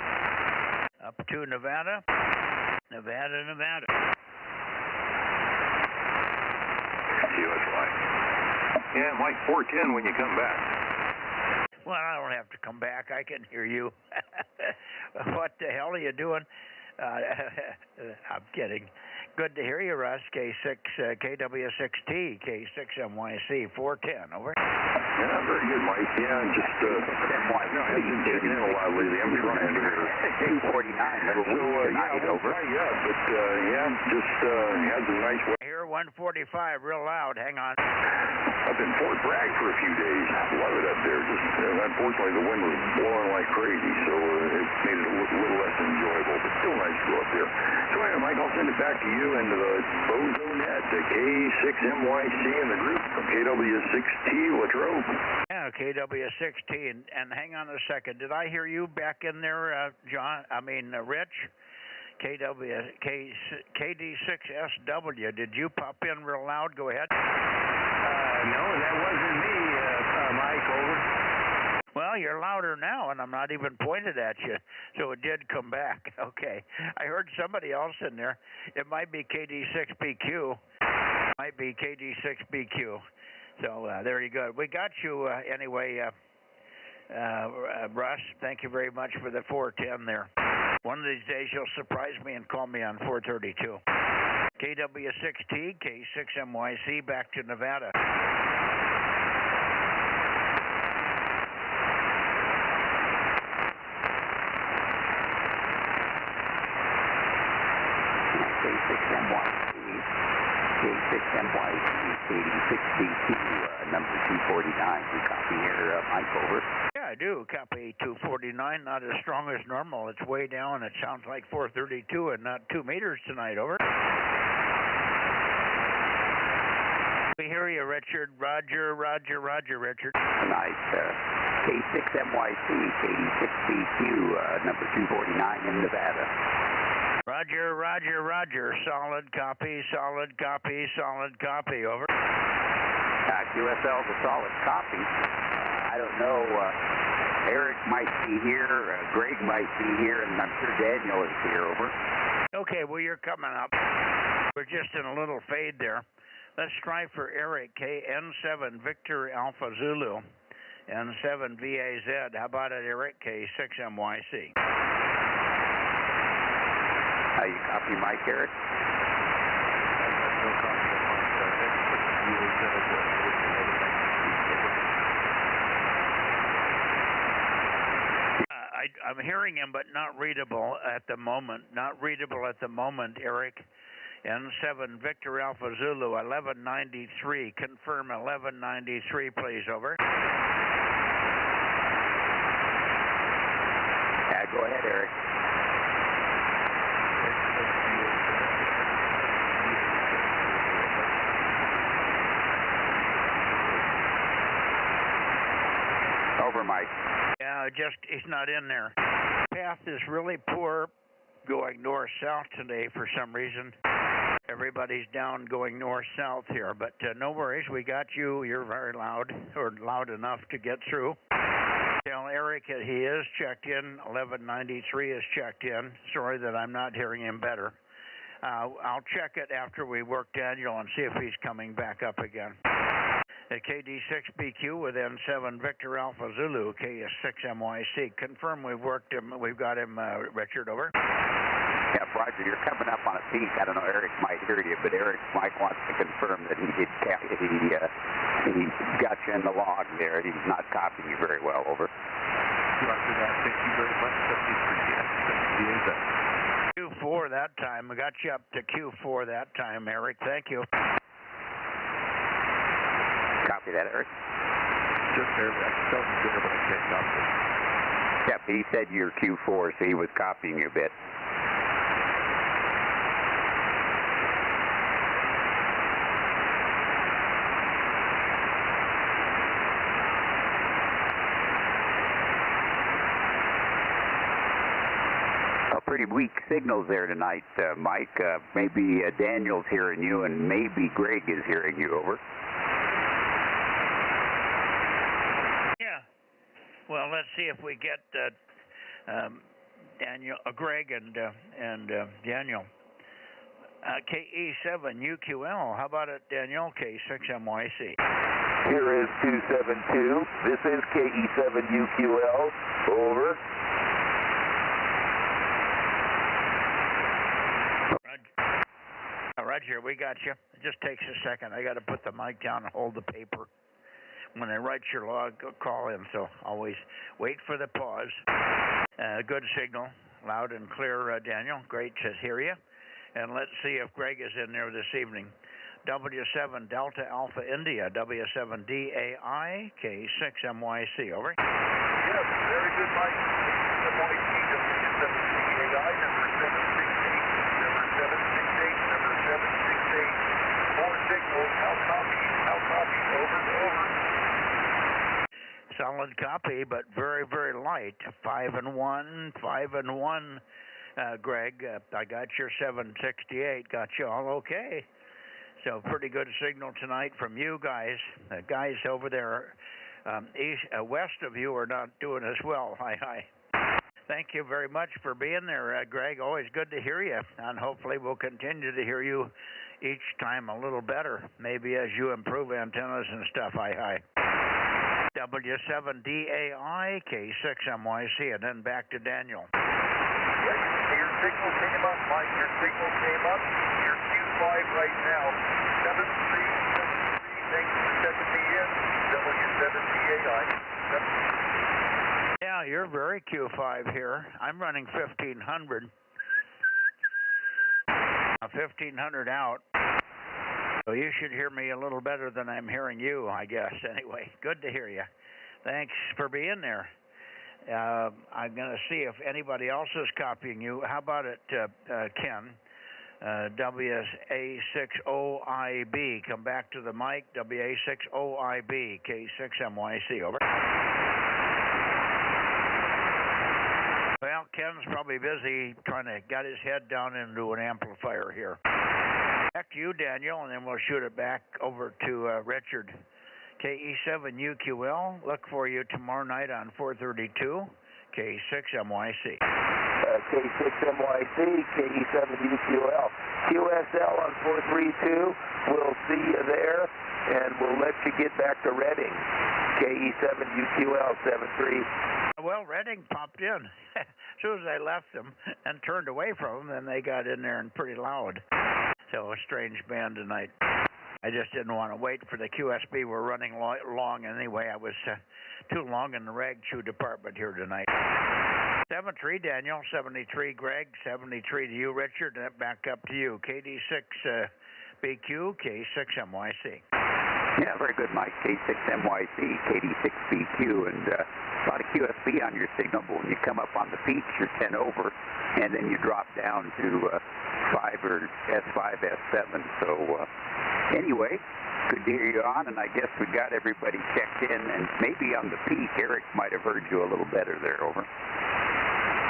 Up to Nevada. Nevada. USY. Yeah, Mike, 410 when you come back. Well, I don't have to come back. I can hear you. What the hell are you doing? I'm kidding. Good to hear you, Russ. KW6T, K6MYC, 410. Over. Yeah, very good, Mike. Yeah, just I've been checking in a lot lately. I'm trying here. 249. Over. But just had some nice weather. I hear 145 real loud. Hang on. Up in Fort Bragg for a few days. Love it up there. Just unfortunately, the wind was blowing like crazy, so it made it a little less enjoyable. But still nice to go up there. So anyway, Mike, I'll send it back to you and to the Bozo Net, the K6MYC and the group from KW6T Latrobe. Yeah, KW6T. And hang on a second. Did I hear you back in there, John? Rich? KD6SW. Did you pop in real loud? Go ahead. No, that wasn't me, Mike. Over. Well, you're louder now, and I'm not even pointed at you, so it did come back. Okay. I heard somebody else in there. It might be KD6BQ. Might be KD6BQ. So there you go. We got you anyway, Russ. Thank you very much for the 410 there. One of these days you'll surprise me and call me on 432. KW6T, K6MYC, back to Nevada. K6MYC, KD6BQ, number 249. You copy here, Mike, over. Yeah, I do. Copy 249, not as strong as normal. It's way down. It sounds like 432 and not 2 meters tonight, over. We hear you, Richard. Roger, Richard. Nice. K6MYC, KD6BQ, number 249 in Nevada. Roger. Solid copy, over. QSL's a solid copy. I don't know, Eric might be here, Greg might be here, and I'm sure Daniel is here, over. Okay, well, you're coming up. We're just in a little fade there. Let's try for Eric, N7 Victor Alpha Zulu, N7 VAZ. How about it, Eric, K6MYC? You copy Mike, Eric? I'm hearing him, but not readable at the moment. Eric. N7 Victor Alpha Zulu, 1193. Confirm 1193, please, over. Yeah, go ahead, Eric. Over, Mike. Yeah, he's not in there. Path is really poor going north-south today for some reason. Everybody's down going north-south here, but no worries. We got you. You're very loud, or loud enough to get through. Tell Eric that he is checked in. 1193 is checked in. Sorry that I'm not hearing him better. I'll check it after we work Daniel and see if he's coming back up again. At KD6BQ with N7 Victor Alpha Zulu, K6MYC. Confirm we've worked him. We've got him, Richard, over. Yeah, Roger, you're coming up on a peak. I don't know, Eric might hear you, but Mike wants to confirm that he got you in the log there. He's not copying you very well, over. Roger that. Thank you very much. Q4 that time. We got you up to Q4 that time, Eric. Thank you. Copy that, Eric. Just there, I can tell you there, but I can't copy it. Yep, he said you're Q4, so he was copying you a bit. weak signals there tonight, Mike. Maybe Daniel's hearing you, and maybe Greg is hearing you. Over. Yeah. Well, let's see if we get Daniel, Greg, and Daniel. KE7UQL. How about it, Daniel? K6MYC. Here is 272. This is KE7UQL. Over. Roger, we got you. It just takes a second. I got to put the mic down and hold the paper. When I write your log, call in, so always wait for the pause. Good signal, loud and clear, Daniel. Great to hear you. And let's see if Greg is in there this evening. W7 Delta Alpha India, W7DAI, K6MYC, over. Yes, very good, Mike. KCMYC, W7DAI, number 768, number 768, number 768. More signals, how copy, over, over. Solid copy, but very, very light. 5 and 1, 5 and 1. Greg, I got your 768. Got you all okay. So pretty good signal tonight from you guys. Guys over there west of you are not doing as well. Hi. Thank you very much for being there, Greg. Always good to hear you. And hopefully we'll continue to hear you each time a little better. Maybe as you improve antennas and stuff. Hi. W7DAI, K6MYC, and then back to Daniel. Yes, your signal came up, Mike. Your signal came up. Your Q5 right now. 7373. Thanks for checking me in. W7DAI. Yeah, you're very Q5 here. I'm running 1500. 1500 out. So you should hear me a little better than I'm hearing you, I guess. Anyway, good to hear you. Thanks for being there. I'm going to see if anybody else is copying you. How about it, Ken? WA60IB. Come back to the mic. WA60IB. K6MYC. Over. Well, Ken's probably busy trying to get his head down into an amplifier here. Back to you, Daniel, and then we'll shoot it back over to Richard. KE7UQL, look for you tomorrow night on 432, K6MYC. K6MYC, KE7UQL. QSL on 432, we'll see you there, and we'll let you get back to Reading. KE7UQL 73. Well, Reading popped in. As soon as I left them and turned away from them, then they got in there and pretty loud. So a strange band tonight. I just didn't want to wait for the QSB. We're running long anyway. I was too long in the rag chew department here tonight. 73 Daniel, 73 Greg, 73 to you Richard, and back up to you. KD6 BQ, K6MYC. Yeah, very good, Mike. K6MYC, KD6BQ, and a lot of QSB on your signal. But when you come up on the peaks, you're 10 over, and then you drop down to 5 or S5, S7. So anyway, good to hear you on, and I guess we got everybody checked in, and maybe on the peak, Eric might have heard you a little better there. Over.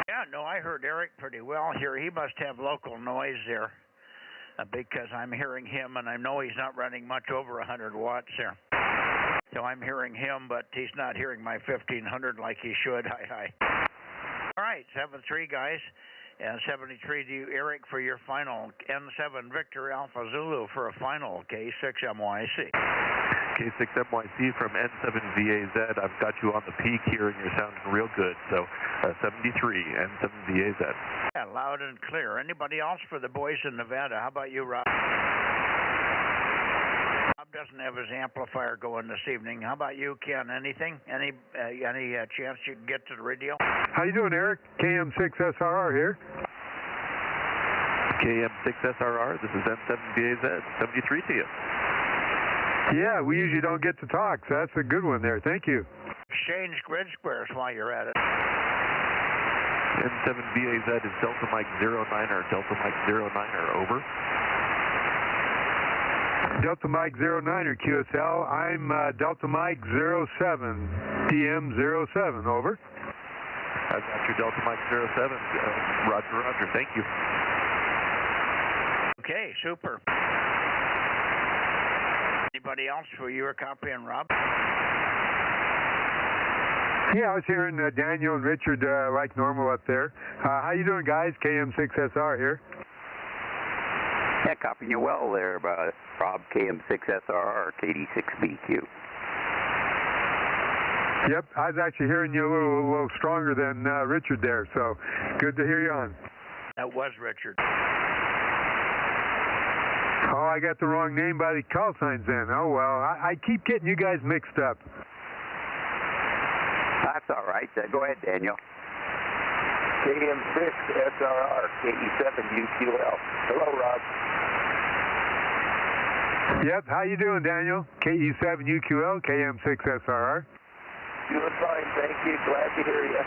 Yeah, no, I heard Eric pretty well here. He must have local noise there. Because I'm hearing him, and I know he's not running much over 100 watts there. So I'm hearing him, but he's not hearing my 1500 like he should. Hi. All right, 73 guys, and 73 to you, Eric, for your final. N7 Victor Alpha Zulu for a final. K6MYC. K6MYC from N7VAZ. I've got you on the peak here, and you're sounding real good. So 73, N7VAZ. Yeah, loud and clear. Anybody else for the boys in Nevada? How about you, Rob? Rob doesn't have his amplifier going this evening. How about you, Ken? Anything? Any chance you can get to the radio? How you doing, Eric? KM6SRR here. KM6SRR. This is N7VAZ. 73 to you. Yeah, we usually don't get to talk, so that's a good one there. Thank you. Exchange grid squares while you're at it. N7VAZ is Delta Mike 09er. Delta Mike 09er, over. Delta Mike 09er QSL. I'm Delta Mike 07, DM 07, over. I've got your Delta Mike 07. Roger, roger. Thank you. Okay, super. Anybody else who you were copying, Rob? Yeah, I was hearing Daniel and Richard like normal up there. How you doing, guys? KM6SR here. Yeah, copying you well there, Rob. KM6SR, KD6BQ. Yep, I was actually hearing you a little stronger than Richard there, so good to hear you on. That was Richard. Oh, I got the wrong name by the call signs then. Oh, well, I keep getting you guys mixed up. That's all right. Go ahead, Daniel. KM6SRR, KE7UQL. Hello, Rob. Yep, how you doing, Daniel? KE7UQL, KM6SRR. Doing fine, thank you. Glad to hear you.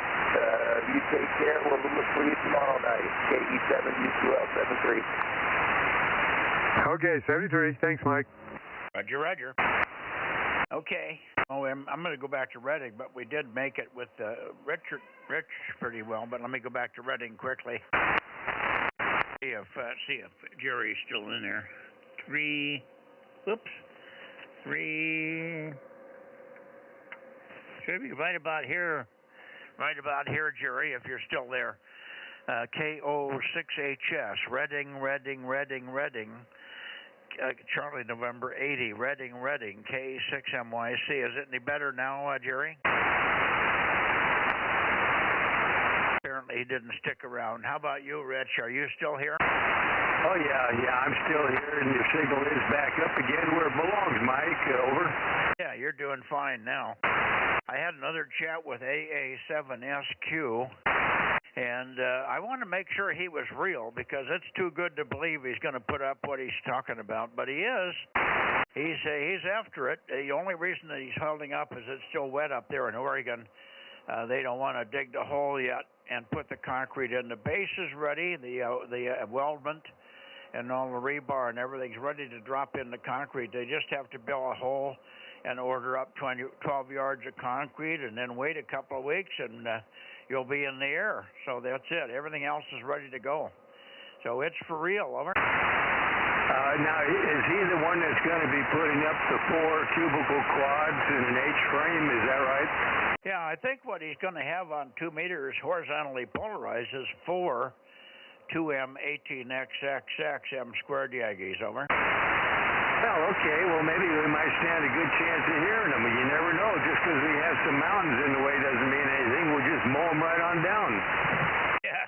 You take care. We'll look for you tomorrow night. KE7UQL 73. Okay, 73. Thanks, Mike. Roger, roger. Okay. Oh, I'm going to go back to Redding, but we did make it with Rich pretty well. But let me go back to Redding quickly. See if Jerry's still in there. 3. Should be right about here, Jerry, if you're still there. KO6HS, Redding. Charlie, November 80, Redding, K6MYC. Is it any better now, Jerry? Apparently he didn't stick around. How about you, Rich? Are you still here? Oh, yeah, I'm still here, and your signal is back up again where it belongs, Mike. Over. Yeah, you're doing fine now. I had another chat with AA7SQ, and I want to make sure he was real, because it's too good to believe he's going to put up what he's talking about, but he is. He's after it. The only reason that he's holding up is it's still wet up there in Oregon. They don't want to dig the hole yet and put the concrete in. The base is ready, the weldment and all the rebar and everything's ready to drop in the concrete. They just have to build a hole and order up 12 yards of concrete, and then wait a couple of weeks, and you'll be in the air. So that's it. Everything else is ready to go. So it's for real. Over. Now, is he the one that's going to be putting up the 4 cubicle quads in an H-frame? Is that right? Yeah, I think what he's going to have on 2 meters horizontally polarized is 4 2M18XXX M squared Yankees. Over. Well, okay. Well, maybe we might stand a good chance of hearing them. You never know. Just because we have some mountains in the way doesn't mean anything. We'll just mow them right on down. Yeah.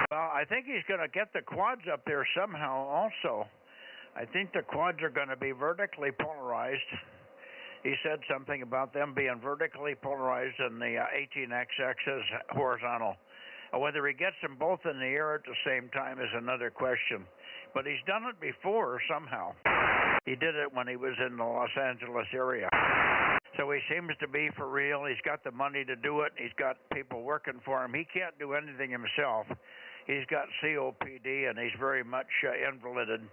Well, I think he's going to get the quads up there somehow also. I think the quads are going to be vertically polarized. He said something about them being vertically polarized and the 18XX is horizontal. Whether he gets them both in the air at the same time is another question. But he's done it before somehow. He did it when he was in the Los Angeles area. So he seems to be for real. He's got the money to do it. He's got people working for him. He can't do anything himself. He's got COPD and he's very much invalided.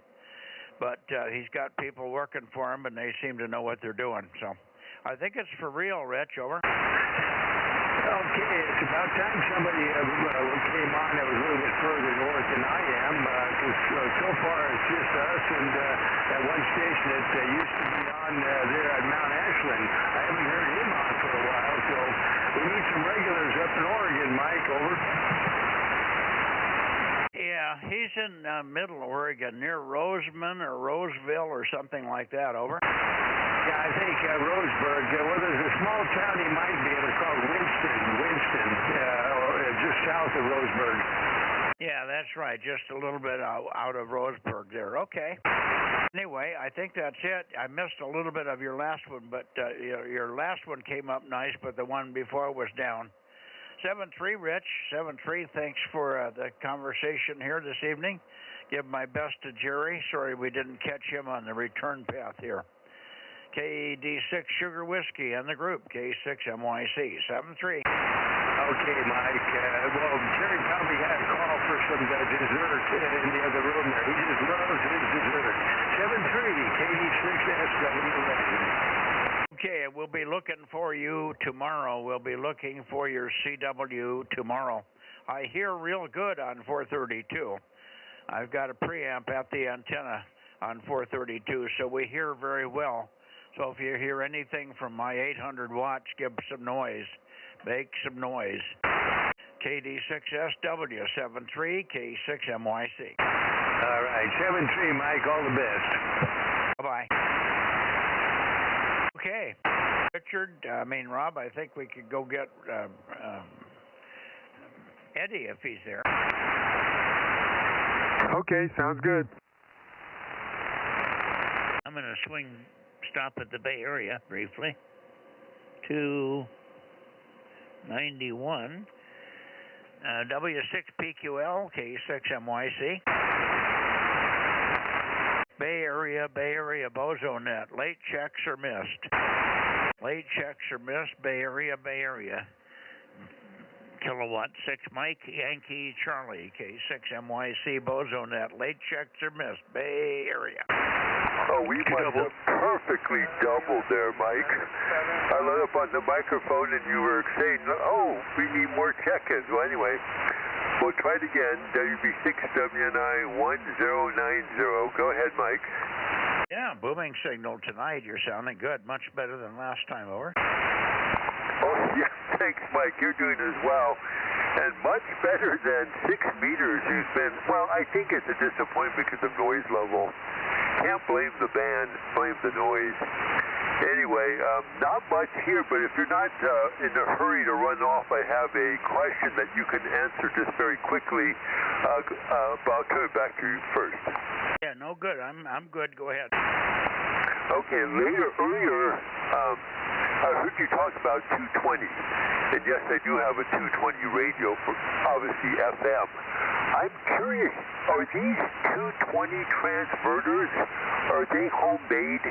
But he's got people working for him, and they seem to know what they're doing. So I think it's for real, Rich. Over. Okay, it's about time somebody came on that was a little bit further north than I am, because so far it's just us and that one station that used to be on there at Mount Ashland. I haven't heard him on for a while, so we need some regulars up in Oregon, Mike. Over. Yeah, he's in middle Oregon, near Roseman or Roseville or something like that. Over. Yeah, I think Roseburg. Well, there's a small town he might be in. It's called Winston, just south of Roseburg. Yeah, that's right. Just a little bit out of Roseburg there. Okay. Anyway, I think that's it. I missed a little bit of your last one, but your last one came up nice, but the one before was down. 7-3, Rich. 7-3, thanks for the conversation here this evening. Give my best to Jerry. Sorry we didn't catch him on the return path here. KD6 Sugar Whiskey and the group, K6MYC, 7-3. Okay, Mike. Well, Jerry probably had a call for some dessert in the other room there. He just loves his dessert. 7-3, KD6SW. Okay, we'll be looking for you tomorrow. We'll be looking for your CW tomorrow. I hear real good on 432. I've got a preamp at the antenna on 432, so we hear very well. So if you hear anything from my 800 watts, give some noise. Make some noise. KD6SW73, K6MYC. All right, 7-3, Mike, all the best. Bye-bye. Okay. Rob, I think we could go get Eddie if he's there. Okay, sounds good. I'm going to stop at the Bay Area briefly. 291. W6PQL, K6MYC. Bay Area, Bozo Net. Late checks are missed. Late checks are missed. Bay Area. Kilowatt 6 Mike, Yankee Charlie, K6MYC, Bozo Net. Late checks are missed. Bay Area. Oh, we must have perfectly doubled there, Mike. I looked up on the microphone and you were saying, oh, we need more check-ins. Well, anyway, we'll try it again. WB6WNI 1090. Go ahead, Mike. Yeah, booming signal tonight. You're sounding good. Much better than last time, over. Oh, yeah, thanks, Mike. You're doing as well. And much better than 6 meters who's been, well, I think it's a disappointment because of noise level. Can't blame the band, blame the noise. Anyway, not much here, but if you're not in a hurry to run off, I have a question that you can answer just very quickly. I'll turn it back to you first. Yeah, no good. I'm good. Go ahead. Okay, earlier, I heard you talk about 220. And yes, I do have a 220 radio for obviously FM. I'm curious, are these 220 transverters, are they homemade?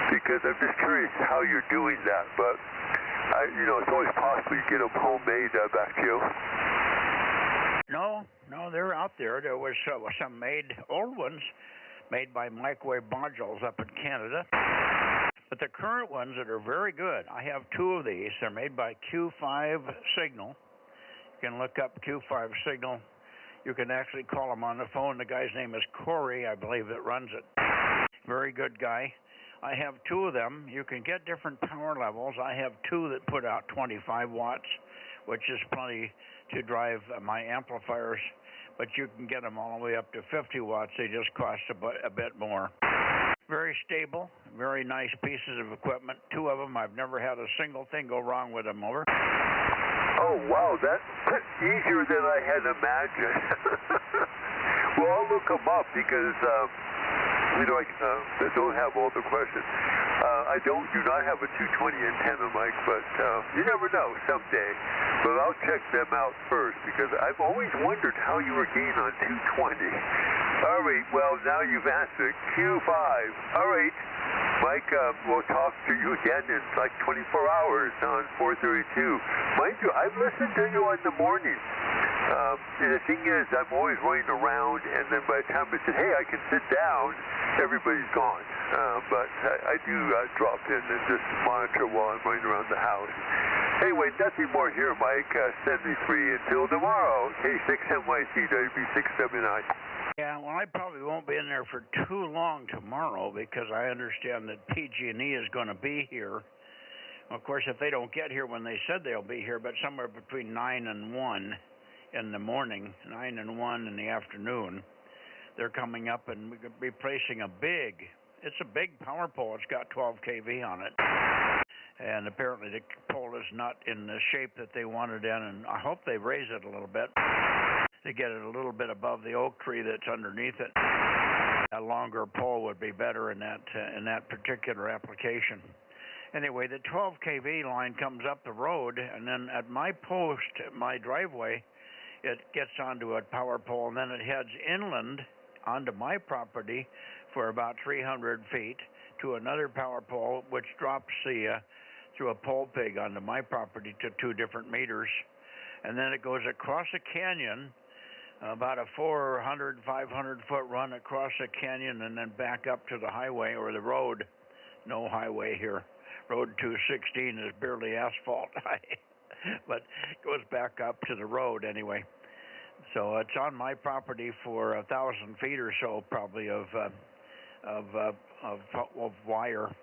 Because I'm just curious how you're doing that. But, it's always possible you get them homemade back to you. No, they're out there. There was some old ones made by Microwave Modules up in Canada. But the current ones that are very good, I have 2 of these. They're made by Q5 Signal. You can look up Q5 Signal. You can actually call him on the phone. The guy's name is Corey, I believe, that runs it. Very good guy. I have 2 of them. You can get different power levels. I have 2 that put out 25 watts, which is plenty to drive my amplifiers. But you can get them all the way up to 50 watts. They just cost a bit more. Very stable, very nice pieces of equipment. 2 of them, I've never had a single thing go wrong with them, over. Oh, wow, that's easier than I had imagined. Well, I'll look them up because, I don't have all the questions. I do not have a 220 antenna, Mike, but you never know, someday. But I'll check them out first because I've always wondered how you were getting on 220. All right, well, now you've answered. Q5. All right, Mike, we'll talk to you again in like 24 hours on 432. Mind you, I've listened to you in the morning. And the thing is, I'm always running around, and then by the time I said, hey, I can sit down, everybody's gone. But I do drop in and just monitor while I'm running around the house. Anyway, nothing more here, Mike. Send me free until tomorrow. K6MYC, WB6WNI. Yeah, well, I probably won't be in there for too long tomorrow because I understand that PG&E is going to be here. Of course, if they don't get here when they said they'll be here, but somewhere between 9 and 1 in the morning, 9 and 1 in the afternoon, they're coming up and replacing a big power pole. It's got 12 kV on it. And apparently the pole is not in the shape that they want it in, and I hope they raise it a little bit to get it a little bit above the oak tree that's underneath it. A longer pole would be better in that particular application. Anyway, the 12 kV line comes up the road, and then at my post, my driveway, it gets onto a power pole, and then it heads inland onto my property for about 300 feet to another power pole, which drops through a pole pig onto my property to 2 different meters. And then it goes across a canyon, about a 400, 500-foot run across a canyon, and then back up to the highway or the road. No highway here. Road 216 is barely asphalt, but goes back up to the road anyway. So it's on my property for 1,000 feet or so, probably of wire,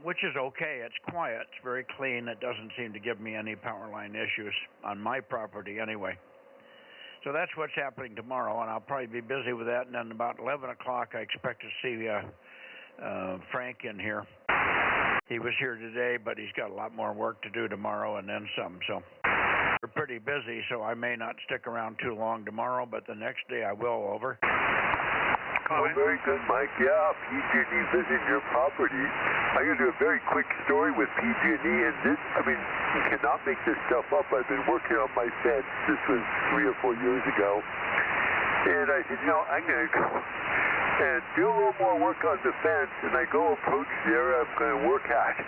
which is okay. It's quiet. It's very clean. It doesn't seem to give me any power line issues on my property anyway. So that's what's happening tomorrow, and I'll probably be busy with that. And then about 11 o'clock, I expect to see Frank in here. He was here today, but he's got a lot more work to do tomorrow and then some. So we're pretty busy, so I may not stick around too long tomorrow, but the next day I will. Over. Oh, very good, Mike. Yeah, PG&E visiting your property. I'm going to do a very quick story with PG&E, and this, I mean, you cannot make this stuff up. I've been working on my fence. This was 3 or 4 years ago. And I said, you know, I'm going to go and do a little more work on the fence, and I go approach the area I'm going to work at,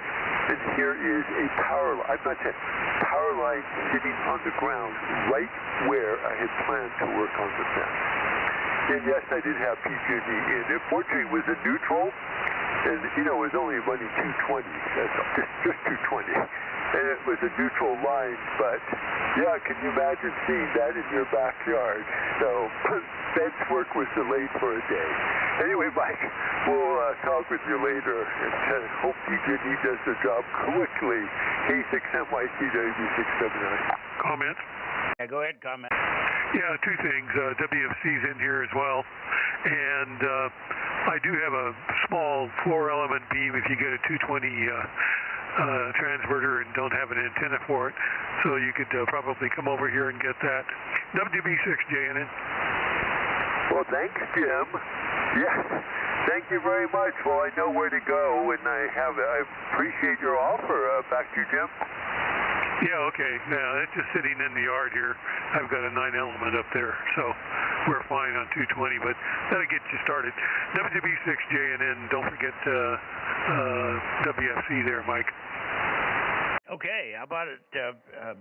and here is a power line. I'm not saying power line sitting on the ground right where I had planned to work on the fence. And yes, I did have PG&E in. It fortunately was a neutral, and you know, it was only running 220. That's just 220. And it was a neutral line, but yeah, can you imagine seeing that in your backyard? So fence work was delayed for a day. Anyway, Mike, we'll talk with you later, and hope PG&E does the job quickly. K6MYC W679. Comment? Yeah, go ahead, comment. Yeah, 2 things. WFC's in here as well, and I do have a small 4-element beam if you get a 220 transverter and don't have an antenna for it, so you could probably come over here and get that. WB6JNN. Well, thanks, Jim. Yes, thank you very much. Well, I know where to go, and I appreciate your offer. Back to you, Jim. Yeah, okay. Yeah, it's just sitting in the yard here. I've got a 9-element up there, so we're fine on 220, but that'll get you started. WB6JNN, don't forget WFC there, Mike. Okay, how about it,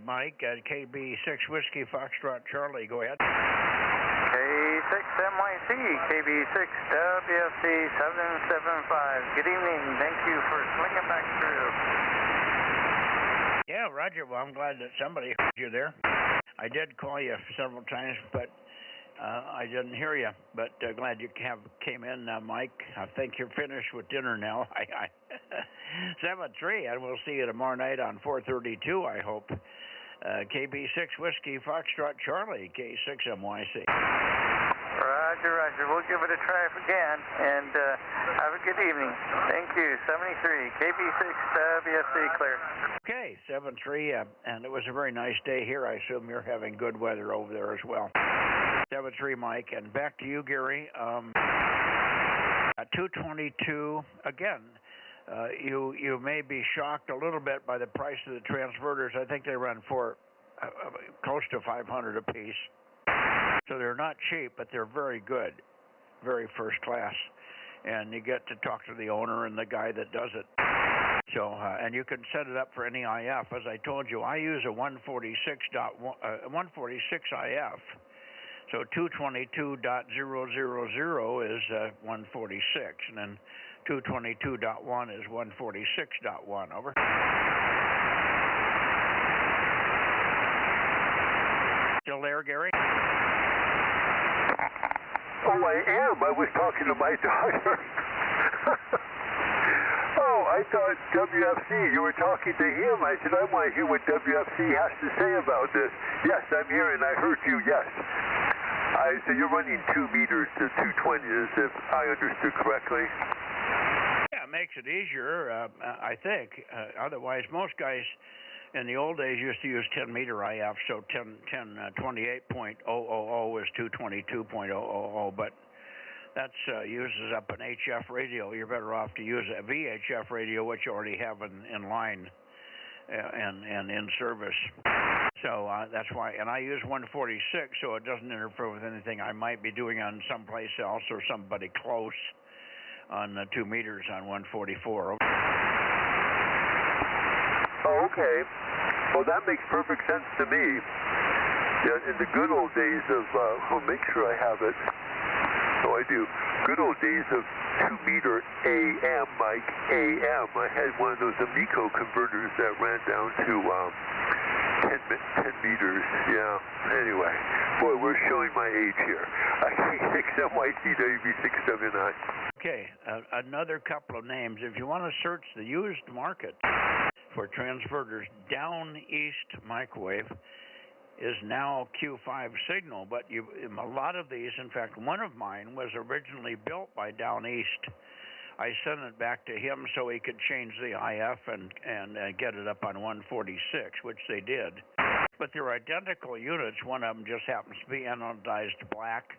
Mike? KB6 Whiskey Foxtrot Charlie, go ahead. K6MYC, KB6 WFC 775. Good evening. Thank you for swinging back through. Yeah, Roger. Well, I'm glad that somebody heard you there. I did call you several times, but I didn't hear you. But glad you came in, Mike. I think you're finished with dinner now. 7-3, and we'll see you tomorrow night on 432, I hope. KB6 Whiskey Foxtrot Charlie, K6MYC. Roger, Roger. We'll give it a try again, and have a good evening. Thank you. 73, KB6 WFC clear. Okay, 7-3, and it was a very nice day here. I assume you're having good weather over there as well. 7-3, Mike, and back to you, Gary. At 222, again, you may be shocked a little bit by the price of the transverters. I think they run for close to $500 a piece. So they're not cheap, but they're very good, very first class. And you get to talk to the owner and the guy that does it. So, and you can set it up for any IF. As I told you, I use a 146 IF. So 222.000 is 146, and then 222.1 is 146.1. Over. Still there, Gary? Oh, I am. I was talking to my daughter. Oh, I thought WFC, you were talking to him. I said, I want to hear what WFC has to say about this. Yes, I'm here, and I heard you, yes. So you're running 2 meters to 220, if I understood correctly? Yeah, it makes it easier, I think. Otherwise, most guys in the old days used to use 10-meter IF, so 1028.000 is 222.000, but that uses up an HF radio. You're better off to use a VHF radio, which you already have in line and in service. So that's why, and I use 146, so it doesn't interfere with anything I might be doing on someplace else or somebody close on 2 meters on 144. Oh, okay. Well, that makes perfect sense to me. Yeah, in the good old days of, I'll make sure I have it. Oh, I do. Good old days of 2-meter AM, Mike, AM. I had one of those Amico converters that ran down to 10 meters. Yeah. Anyway, boy, we're showing my age here. K6MYCWB679. Okay, another couple of names. If you want to search the used market for transverters, Down East Microwave is now Q5 signal, but a lot of these, in fact, one of mine was originally built by Down East. I sent it back to him so he could change the IF and get it up on 146, which they did. But they're identical units. One of them just happens to be anodized black,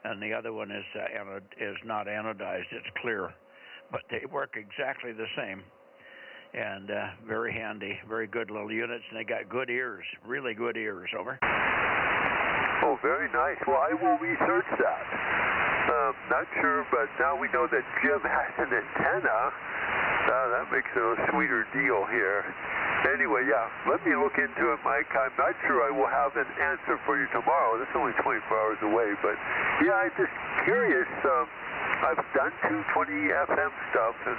and the other one is not anodized. It's clear. But they work exactly the same. And very handy, very good little units, and they got good ears, really good ears. Over. Oh, very nice. Well, I will research that. Not sure, but now we know that Jim has an antenna. That makes it a sweeter deal here. Anyway, yeah, let me look into it, Mike. I'm not sure I will have an answer for you tomorrow. That's only 24 hours away, but yeah, I'm just curious. I've done 220 FM stuff, and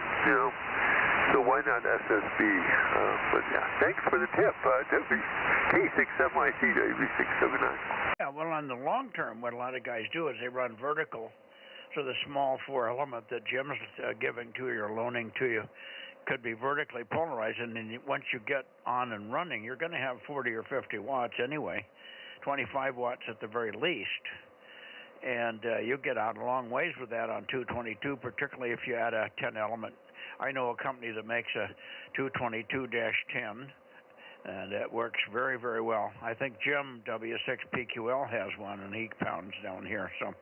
so why not SSB? But yeah, thanks for the tip. K6MYCWB679. Yeah, well, on the long term, what a lot of guys do is they run vertical. So the small 4-element that Jim's giving to you or loaning to you could be vertically polarized, and then once you get on and running, you're going to have 40 or 50 watts anyway, 25 watts at the very least. And you get out a long ways with that on 222, particularly if you add a 10-element. I know a company that makes a 222-10, and it works very, very well. I think Jim W6PQL has one, and he pounds down here. So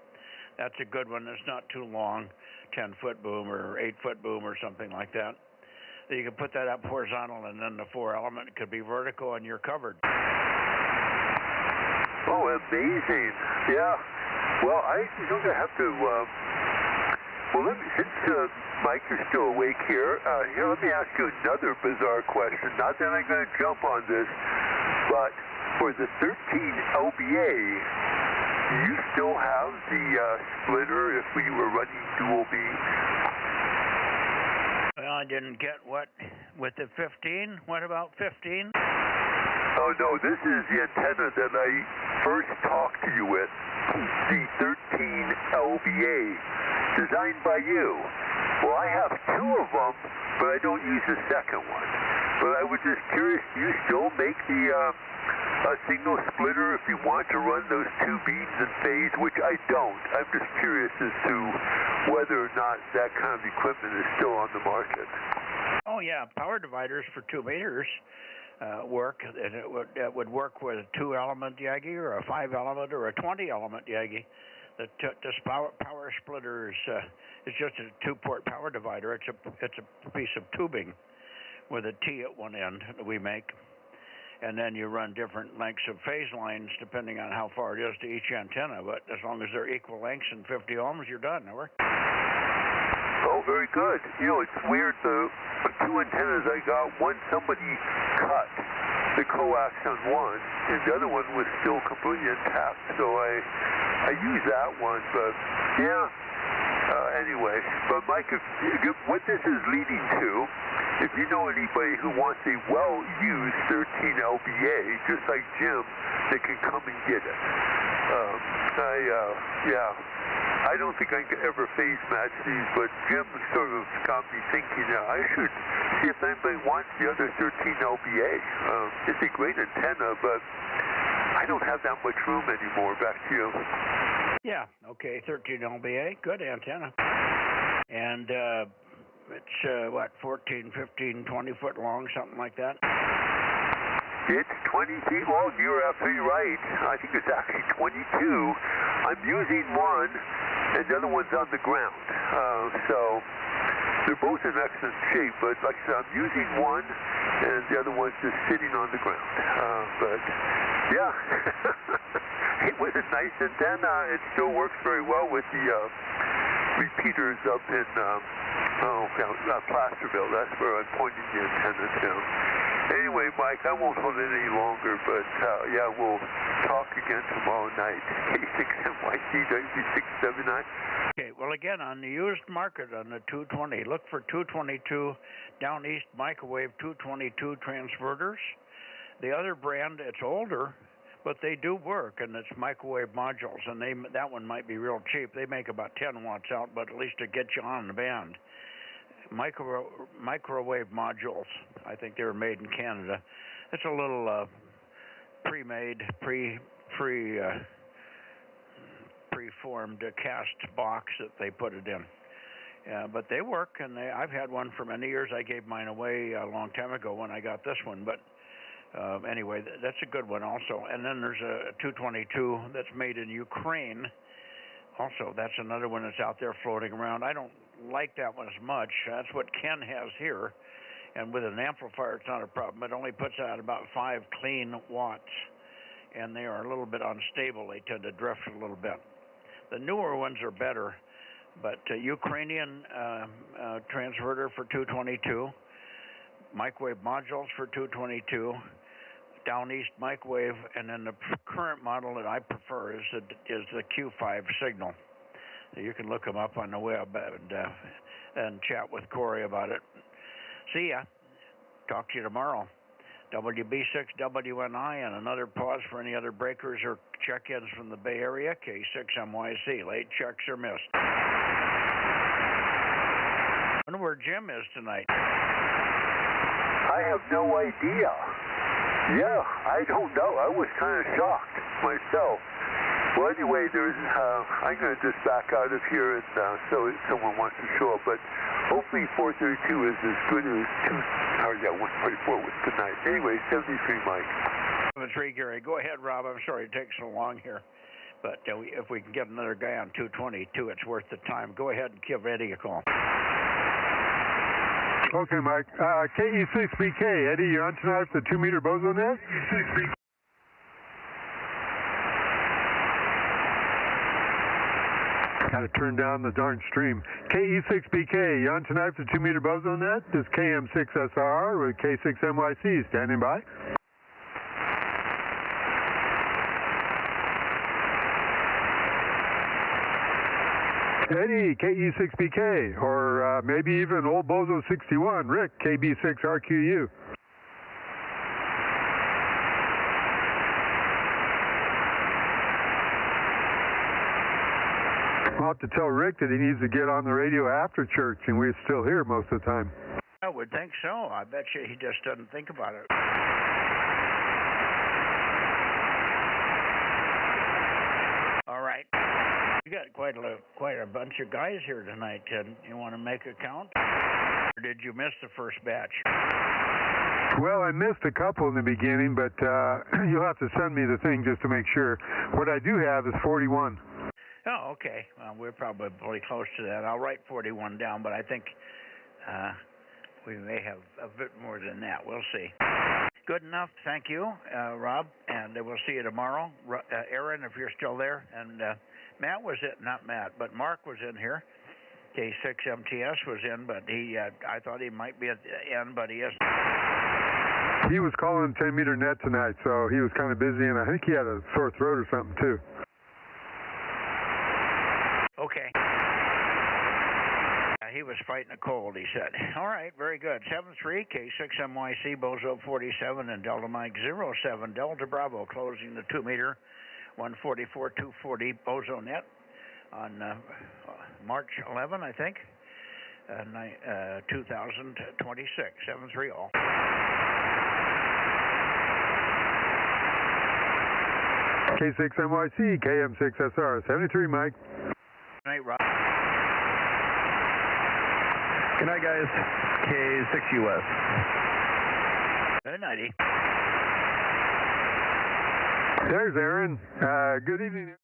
that's a good one. It's not too long, 10-foot boom or 8-foot boom or something like that. You can put that up horizontal, and then the 4-element could be vertical, and you're covered. Oh, amazing. Yeah. Well, I think I have to, since Mike, you're still awake here, let me ask you another bizarre question. Not that I'm going to jump on this, but for the 13 LBA, do you still have the splitter if we were running dual beam? Well, I didn't get what with the 15. What about 15? Oh, no, this is the antenna that I first talked to you with. The 13 LBA, designed by you. Well, I have 2 of them, but I don't use the second one. But I was just curious, do you still make the signal splitter if you want to run those 2 beams in phase, which I don't. I'm just curious as to whether or not that kind of equipment is still on the market. Oh, yeah, power dividers for 2 meters. Work, and it would work with a 2-element Yagi or a 5-element or a 20-element Yagi. This power splitter is just a 2-port power divider. It's a piece of tubing with a T at one end that we make, and then you run different lengths of phase lines depending on how far it is to each antenna. But as long as they're equal lengths and 50 ohms, you're done. Over. Oh, very good. It's weird. The 2 antennas I got, one somebody cut the coax on one, and the other one was still completely intact. So I use that one, but yeah. Anyway, but Mike, what this is leading to, if you know anybody who wants a well-used 13 LBA, just like Jim, they can come and get it. I don't think I could ever phase match these, but Jim sort of got me thinking I should see if anybody wants the other 13 LBA. It's a great antenna, but I don't have that much room anymore. Back to you. Yeah, okay, 13 LBA, good antenna. And it's, 14, 15, 20-foot long, something like that? It's 20 feet long. You're absolutely right. I think it's actually 22. I'm using one, and the other one's on the ground. So they're both in excellent shape, but like I said, I'm using one, and the other one's just sitting on the ground. But, yeah, it was a nice antenna. It still works very well with the repeaters up in Placerville. That's where I pointed the antenna to. Anyway, Mike, I won't hold it any longer, but yeah, we'll talk again tomorrow night. K6MYC W679. Okay, well, again, on the used market on the 220, look for 222 down east microwave 222 transverters. The other brand, it's older, but they do work, and it's microwave modules, and that one might be real cheap. They make about 10 watts out, but at least to get you on the band. Microwave modules. I think they were made in Canada. It's a little pre-made, preformed cast box that they put it in. But they work, and I've had one for many years. I gave mine away a long time ago when I got this one, but anyway, that's a good one also. And then there's a 222 that's made in Ukraine. Also, that's another one that's out there floating around. I don't like that one as much. That's what Ken has here. And with an amplifier, it's not a problem. It only puts out about 5 clean watts. And they are a little bit unstable. They tend to drift a little bit. The newer ones are better. But Ukrainian transverter for 222, microwave modules for 222, down east microwave, and then the current model that I prefer is the Q5 signal. You can look them up on the web and chat with Corey about it. See ya. Talk to you tomorrow. WB6WNI, and another pause for any other breakers or check-ins from the Bay Area, K6MYC. Late checks are missed. I wonder where Jim is tonight. I have no idea. Yeah, I don't know. I was kind of shocked myself. Well, anyway, I'm going to just back out of here, and so if someone wants to show up. But hopefully 432 is as good as 144 was tonight. Anyway, 73, Mike. 73, Gary. Go ahead, Rob. I'm sorry it takes so long here. But if we can get another guy on 222, it's worth the time. Go ahead and give Eddie a call. Okay, Mike. KE6BK. Eddie, you're on tonight for the 2-meter Bozo Net? Got to turn down the darn stream. KE6BK, you on tonight for the 2-meter Bozo Net? This is KM6SR with K6MYC standing by. Eddie, KE6BK, or maybe even old Bozo 61, Rick, KB6RQU. I'll have to tell Rick that he needs to get on the radio after church, and we're still here most of the time. I would think so. I bet you he just doesn't think about it. All right. You got quite a bunch of guys here tonight, Ted. You want to make a count? Or did you miss the first batch? Well, I missed a couple in the beginning, but you'll have to send me the thing just to make sure. What I do have is 41. Oh, okay. Well, we're probably close to that. I'll write 41 down, but I think we may have a bit more than that. We'll see. Good enough. Thank you, Rob, and we'll see you tomorrow. Aaron, if you're still there, and Matt was not Matt, but Mark was in here. K6MTS was in, but I thought he might be at the end, but he isn't. He was calling 10-meter net tonight, so he was kind of busy, and I think he had a sore throat or something, too. Okay. He was fighting a cold, he said. All right, very good. 73, K6MYC, Bozo 47, and Delta Mike 07, Delta Bravo, closing the 2-meter, 144-240 Bozo Net on March 11, I think, 2026. 73 all. K6MYC, KM6SR, 73, Mike. Good night, Rob. Good night, guys. K6US. Good nighty. There's Aaron. Good evening.